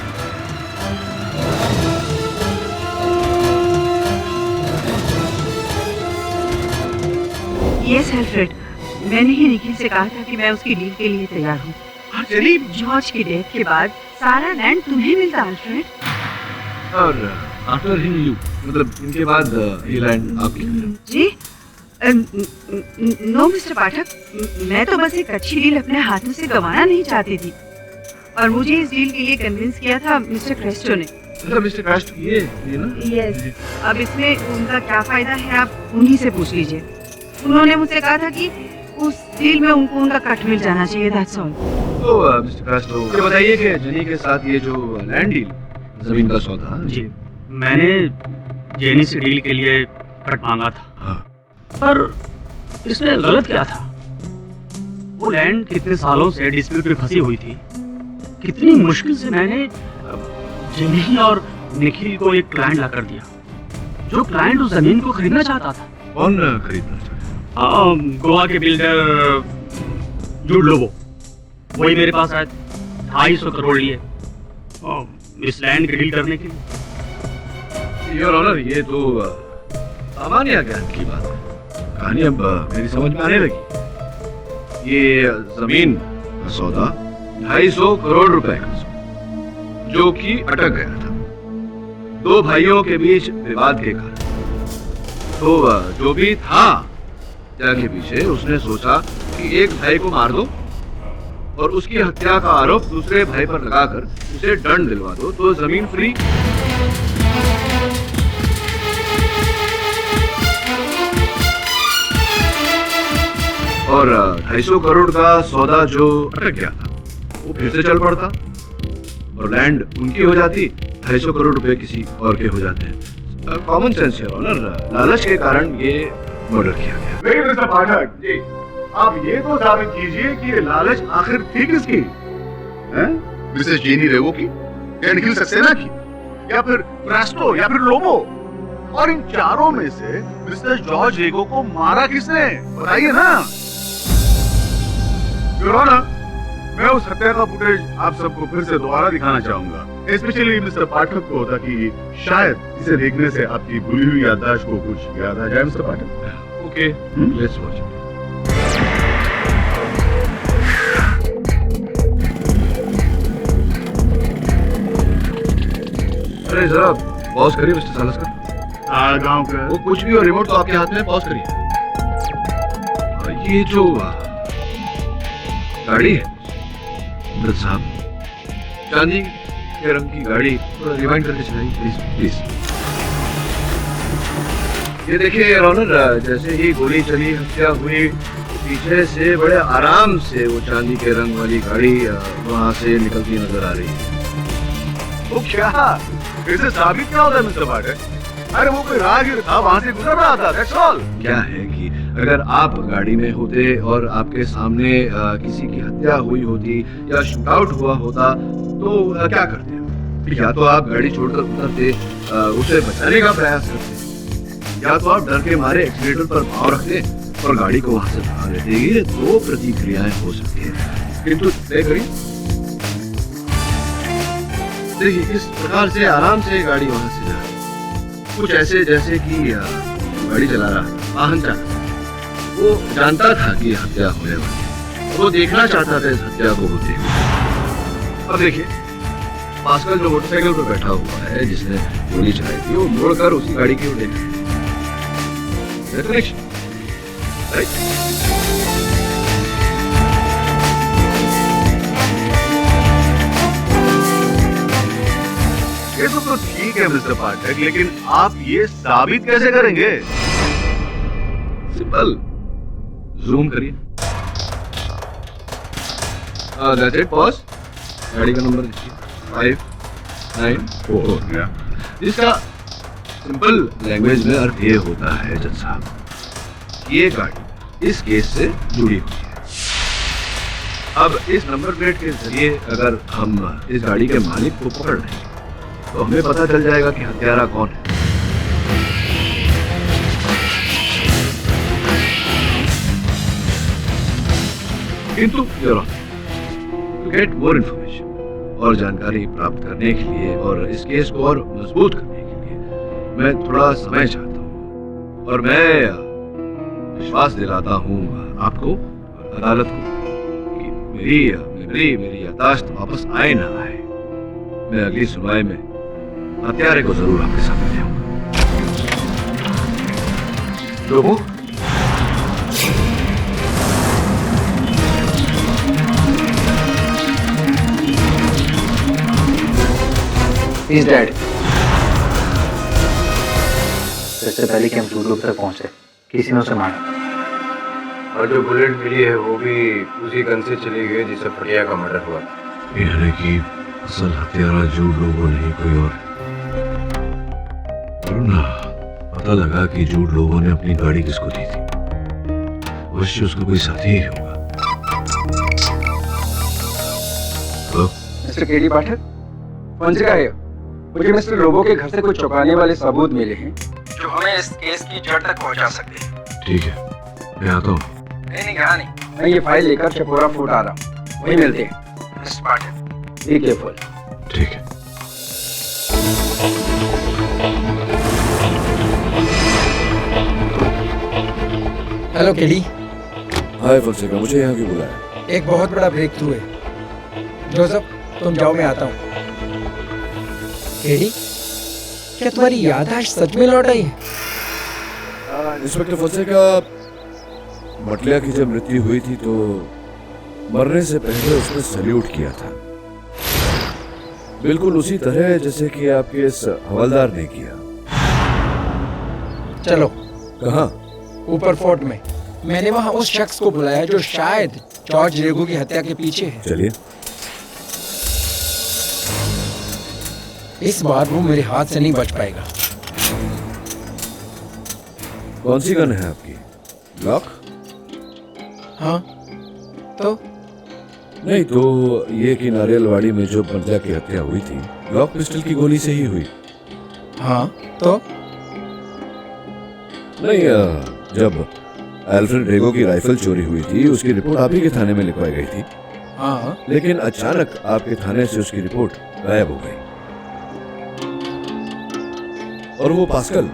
यस अल्फ्रेड, मैंने ही निखिल से कहा था कि मैं उसकी डील के लिए तैयार हूँ। जॉर्ज की डेथ के बाद सारा लैंड तुम्हें मिलता अल्फ्रेड। और आफ्टर हिम यू, मतलब इनके बाद ये लैंड आपकी। जी नो मिस्टर पाठक, मैं तो बस एक अच्छी डील अपने हाथों से गंवाना नहीं चाहती थी और मुझे इस डील के लिए कन्विंस किया था मिस्टर क्रेस्टो ने। मतलब मिस्टर क्रेस्टो ये ना? यस। अब इसमें उनका क्या फायदा है आप उन्हीं से पूछ लीजिए। उन्होंने मुझसे कहा था कि उस डील में उनको उनका कट मिल जाना चाहिए, दैट्स ऑल। तो मिस्टर क्रेस्टो, ये बताइए कि जेनी के साथ ये जो लैंड डील, जमीन का सौदा। जी, मैंने जेनी से डील के लिए कट मांगा था। हाँ। पर इसमें गलत क्या था? वो लैंड कितने सालों से डिस्प्यूट में फंसी हुई थी। कितनी मुश्किल से मैंने जेनी और निखिल को एक क्लाइंट ला कर दिया, जो क्लाइंट उस जमीन को खरीदना चाहता था। कौन खरीदना चाहता? गोवा के बिल्डर जूड लोबो, वही मेरे पास आए 250 करोड़ लिए इस लैंड की डील करने के लिए। योर ऑनर, ये तो सामान्य ज्ञान की बात है। कहानी अब मेरी समझ में आने लगी। ये जमीन का सौदा 250 करोड़ रुपए का, जो कि अटक गया था दो भाइयों के बीच विवाद के कारण। तो जो भी था के पीछे, उसने सोचा कि एक भाई को मार दो और उसकी हत्या का आरोप दूसरे भाई पर लगाकर उसे दंड दिलवा दो, तो जमीन फ्री। और 250 करोड़ का सौदा जो अटक गया था वो फिर से चल पड़ता और लैंड उनकी हो जाती, 250 करोड़ रुपए किसी और के हो जाते हैं। कॉमन सेंस है ऑनर, लालच के कारण ये मर्डर किया गया। लेकिन मिस्टर पाठक जी, आप ये तो साबित कीजिए कि ये लालच आखिर थी किसकी? मिसेस जेनी रेगो की या निखिल सक्सेना की या फिर ब्रास्टो या फिर लोबो? और इन चारों में से मिस्टर जॉर्ज रेगो को मारा किसने? बताइए ना। योर ऑनर, मैं उस हत्या का फुटेज आप सबको फिर से दोबारा दिखाना चाहूंगा, स्पेशली मिस्टर पाठक को, ताकि शायद इसे देखने से आपकी भूली हुई याददाश्त को कुछ याद आ जाए। Mister Pathak, okay, let's watch it. अरे जरा पॉज करिए मिस्टर सालस्कर। गांव का वो कुछ भी हो, रिमोट तो आपके हाथ में, पॉज करिए। ये जो गाड़ी है अमृत साहब, चांदी के रंग की गाड़ी, थोड़ा रिवाइंड करके चलाइए प्लीज प्लीज। ये देखिए योर ऑनर, जैसे ही गोली चली, हत्या हुई, पीछे से बड़े आराम से वो चांदी के रंग वाली गाड़ी वहां से निकलती नजर आ रही है। वो क्या, इसे साबित क्या होता है मिस्टर पाठक? अरे वो कोई राहगीर था, वहां से गुजर रहा था, दैट्स ऑल। क्या है कि अगर आप गाड़ी में होते और आपके सामने किसी की हत्या हुई होती या शूट आउट हुआ होता तो क्या करते? या तो आप गाड़ी छोड़कर उतरते, उसे बचाने का प्रयास करते, या तो आप डर के मारे एक्सीलेटर पर पांव रखते और गाड़ी को वहां से भगा लेते। ये दो प्रतिक्रियाएं हो सकती है, किंतु तय करिए, देखिए इस प्रकार से आराम से गाड़ी वहां से जा, कुछ ऐसे जैसे कि गाड़ी चला रहा, वाहन चालक वो जानता था कि हत्या होने वाली है, वो देखना चाहता था इस हत्या को होते हुए। अब देखिए पास्कल जो मोटरसाइकिल पर बैठा हुआ है, जिसने गोली चलाई थी, वो मुड़कर उसी गाड़ी की ओर देखा, राइट? ये सब तो ठीक है मिस्टर पाठक, लेकिन आप ये साबित कैसे करेंगे? सिंपल, जूम करिए। That's it, pause. गाड़ी का नंबर देखिए, 594। इसका सिंपल लैंग्वेज में अर्थ ये होता है जज साहब, ये गाड़ी इस केस से जुड़ी हुई है। अब इस नंबर प्लेट के जरिए अगर हम इस गाड़ी के मालिक को पकड़ लेंगे तो हमें पता चल जाएगा कि हत्यारा कौन है। किंतु टू गेट मोर इन्फॉर्मेशन और जानकारी प्राप्त करने के लिए और इस केस को और मजबूत करने के लिए मैं थोड़ा समय चाहता हूँ, और मैं विश्वास दिलाता हूँ आपको, अदालत को, कि मेरी याददाश्त वापस आए ना आए, मैं अगली सुनवाई में हत्यारे को जरूर आपके सामने ले आऊंगा। लोगों, He's dead. इससे पहले कि हम जूडो तक पहुंचे, किसी ने उसे मारा। और जो बुलेट मिली है वो भी उसी गन से चली गई जिससे फटिया का मर्डर हुआ। यानी कि असल हत्यारा जूड लोगों नहीं कोई और। ना पता लगा कि जूड लोगों ने अपनी गाड़ी किसको दी थी, अवश्य उसका कोई साथी ही होगा। तो मिस्टर केडी पाठक, पंचका है। मुझे मिस्टर लोबो के घर से कुछ चौंकाने वाले सबूत मिले हैं जो हमें इस केस की जड़ तक पहुंचा सकते हैं। ठीक है, मैं आता हूँ। नहीं, कहा नहीं, मैं ये फाइल लेकर चपोरा फूट आ रहा हूँ, वही मिलते हैं। Mister Pathak, be careful. ठीक है। Hello KD. हाय फॉन्सेका, मुझे यहाँ क्यों बुलाया? एक बहुत बड़ा ब्रेक थ्रू है। जोसेफ, तुम जाओ, मैं आता हूँ। केडी, क्या तुम्हारी याददाश्त सच में लौट आई है? इंस्पेक्टर फॉन्सेका, मटलिया की जब मृत्यु हुई थी तो मरने से पहले उसने सल्यूट किया था, बिल्कुल उसी तरह जैसे कि आपके इस हवलदार ने किया। चलो। कहाँ? ऊपर फोर्ट में। मैंने वहाँ उस शख्स को बुलाया जो शायद जॉर्ज रेगो की हत्या के पीछे है। चलिए। इस बार वो मेरे हाथ से नहीं बच पाएगा। कौन सी गन है आपकी? ग्लॉक? हाँ तो नहीं तो ये कि नारियलवाड़ी में जो पंजा की हत्या हुई थी ग्लॉक पिस्टल की गोली से ही हुई। हाँ तो नहीं, जब अल्फ्रेड रेगो की राइफल चोरी हुई थी उसकी रिपोर्ट आप ही के थाने में लिखवाई गई थी। हाँ, लेकिन अचानक आपके थाने से उसकी रिपोर्ट गायब हो गई। और वो पास्कल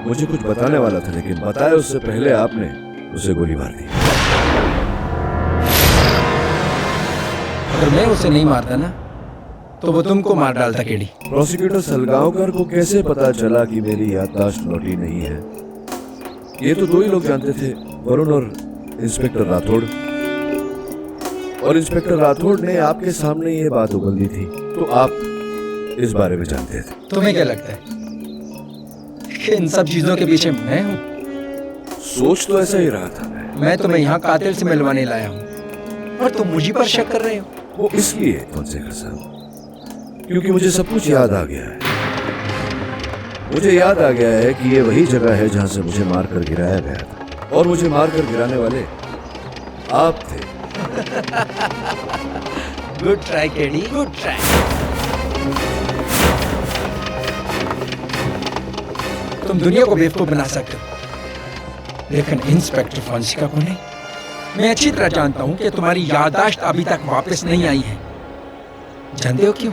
मुझे कुछ बताने वाला था, लेकिन बताए उससे पहले आपने उसे गोली मार दी। अगर मैं उसे नहीं मारता ना तो वो तुमको मार डालता। केडी, प्रोसिक्यूटर सलगांवकर को कैसे पता चला कि मेरी याददाश्त लौटी नहीं है? ये तो दो ही लोग जानते थे, वरुण और इंस्पेक्टर राठौड़। और इंस्पेक्टर राठौड़ ने आपके सामने ये बात उगल दी थी, तो आप इस बारे में जानते थे। तुम्हें क्या लगता है कि इन सब चीजों के पीछे मैं हूँ? सोच तो ऐसा ही रहा था। मैं तुम्हें यहाँ कातिल से मिलवाने लाया हूँ और तुम मुझी पर शक कर रहे हो। वो इसलिए फोंसेका साहब, क्योंकि मुझे सब कुछ याद आ गया है। मुझे याद आ गया है कि ये वही जगह है जहां से मुझे मारकर गिराया गया था, और मुझे मारकर गिराने वाले आप थे। Good try KD, good try. तुम दुनिया को बेवकूफ बना सकते हो, लेकिन इंस्पेक्टर फोंसेका को नहीं। मैं अच्छी तरह जानता हूं कि तुम्हारी याददाश्त अभी तक वापस नहीं आई है। जानते हो क्यों?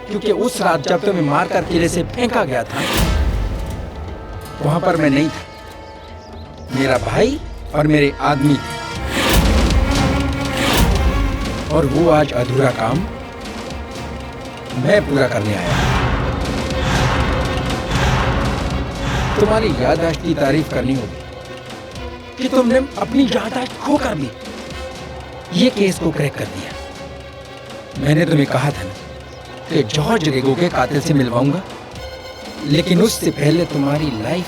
क्योंकि उस रात जब तुम्हें मारकर किले से फेंका गया था वहां पर मैं नहीं था। मेरा भाई और मेरे आदमी थे, और वो आज अधूरा काम मैं पूरा करने आया। तुम्हारी याददाश्त की तारीफ करनी होगी कि तुमने अपनी याददाश्त खो कर भी ये केस को क्रैक कर दिया। मैंने तुम्हें कहा था ना कि जॉर्ज रेगो के कातिल से मिलवाऊंगा, लेकिन उससे पहले तुम्हारी लाइफ।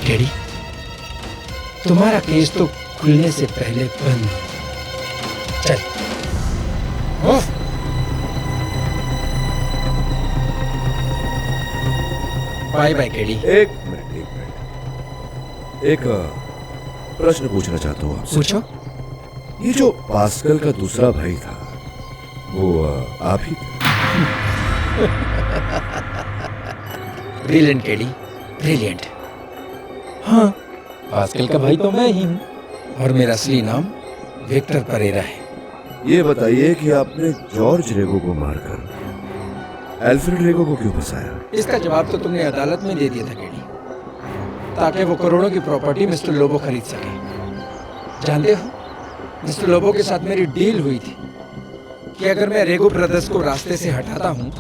केडी, तुम्हारा केस तो खुलने से पहले बंद। चल बाय बाय केडी। एक मिनट। एक प्रश्न पूछना चाहता हूँ आपसे। पूछो। ये जो पास्कल का दूसरा भाई था वो आप ही थे? Brilliant KD, brilliant. हाँ, पास्कल का भाई तो मैं ही हूँ, और मेरा असली नाम विक्टर परेरा है। ये बताइए कि आपने जॉर्ज रेगो को मारकर अल्फ्रेड रेगो को क्यों फंसाया? इसका जवाब तो तुमने अदालत में दे दिया था केडी, ताकि वो करोड़ों की प्रॉपर्टी मिस्टर लोबो खरीद सके। जानते हो, मिस्टर लोबो के साथ मेरी डील हुई थी कि अगर मैं रेगो ब्रदर्स को रास्ते से हटाता हूँ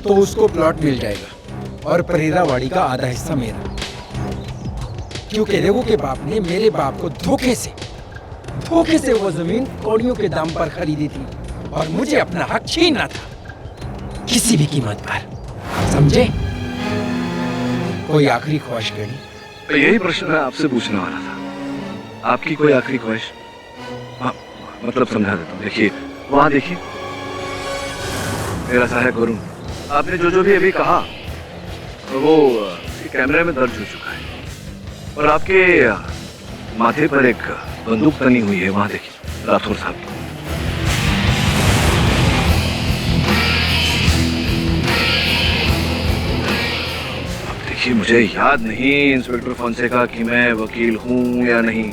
तो उसको प्लॉट मिल जाएगा और परेरावाड़ी का आधा हिस्सा मेरा, क्योंकि रेगो के बाप ने मेरे बाप को धोखे से वो जमीन कौड़ियों के दाम पर खरीदी थी, और मुझे अपना हक छीनना था किसी भी कीमत पर। समझे? कोई आखिरी ख्वाहिश केडी? तो यही प्रश्न मैं आपसे पूछने वाला था। आपकी कोई आखिरी ख्वाहिश? मतलब समझा देता हूँ। देखिए, वहां देखिए, मेरा सहायक वरुण, आपने जो भी अभी कहा वो कैमरे में दर्ज हो चुका है, और आपके माथे पर एक बंदूक तनी हुई है, वहां देखिए, राठौर साहब की। अब देखिए, मुझे याद नहीं इंस्पेक्टर फोंसेका कि मैं वकील हूं या नहीं,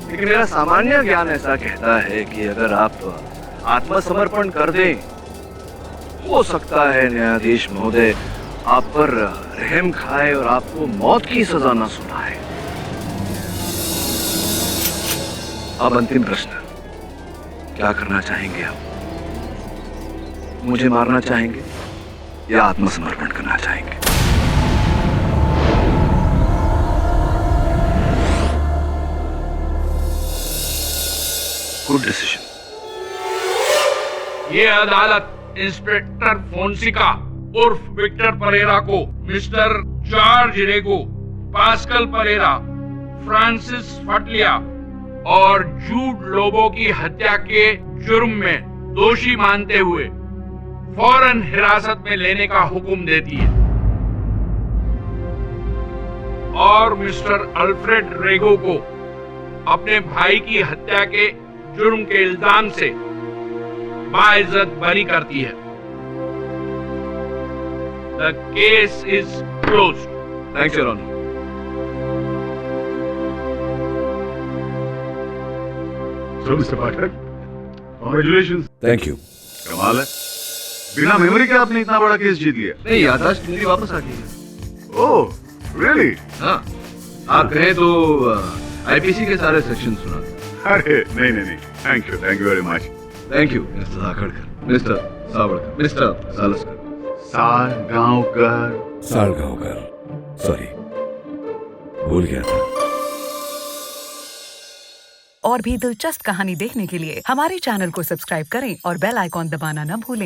लेकिन मेरा सामान्य ज्ञान ऐसा कहता है कि अगर आप आत्मसमर्पण कर दें, हो सकता है न्यायाधीश महोदय आप पर रहम खाए और आपको मौत की सजा न सुनाए। अब अंतिम प्रश्न, क्या करना चाहेंगे आप? मुझे मारना चाहेंगे या आत्मसमर्पण करना चाहेंगे? Good decision. ये अदालत इंस्पेक्टर फोंसेका उर्फ विक्टर परेरा को मिस्टर जॉर्ज रेगो, पास्कल परेरा, फ्रांसिस फटलिया और जूड लोबो की हत्या के जुर्म में दोषी मानते हुए फौरन हिरासत में लेने का हुक्म देती है और मिस्टर अल्फ्रेड रेगो को अपने भाई की हत्या के जुर्म के इल्जाम से बाइज्जत बरी करती है। The case is closed. Thanks, Your Honor. So, Mr. Pathak, congratulations. Thank you. कमाल है, बिना मेमोरी के आपने इतना बड़ा केस जीत लिया। नहीं, याददाश्त मेरी वापस आ गई है। ओह, really? हाँ, आप कहें तो आईपीसी के सारे सेक्शन सुना। अरे नहीं, thank you very much. Thank you mister Sakhadkar, mister Savadkar, mister Salaskar. Salgaonkar, sorry, भूल गया था। और भी दिलचस्प कहानी देखने के लिए हमारे चैनल को सब्सक्राइब करें और बेल आइकॉन दबाना न भूलें।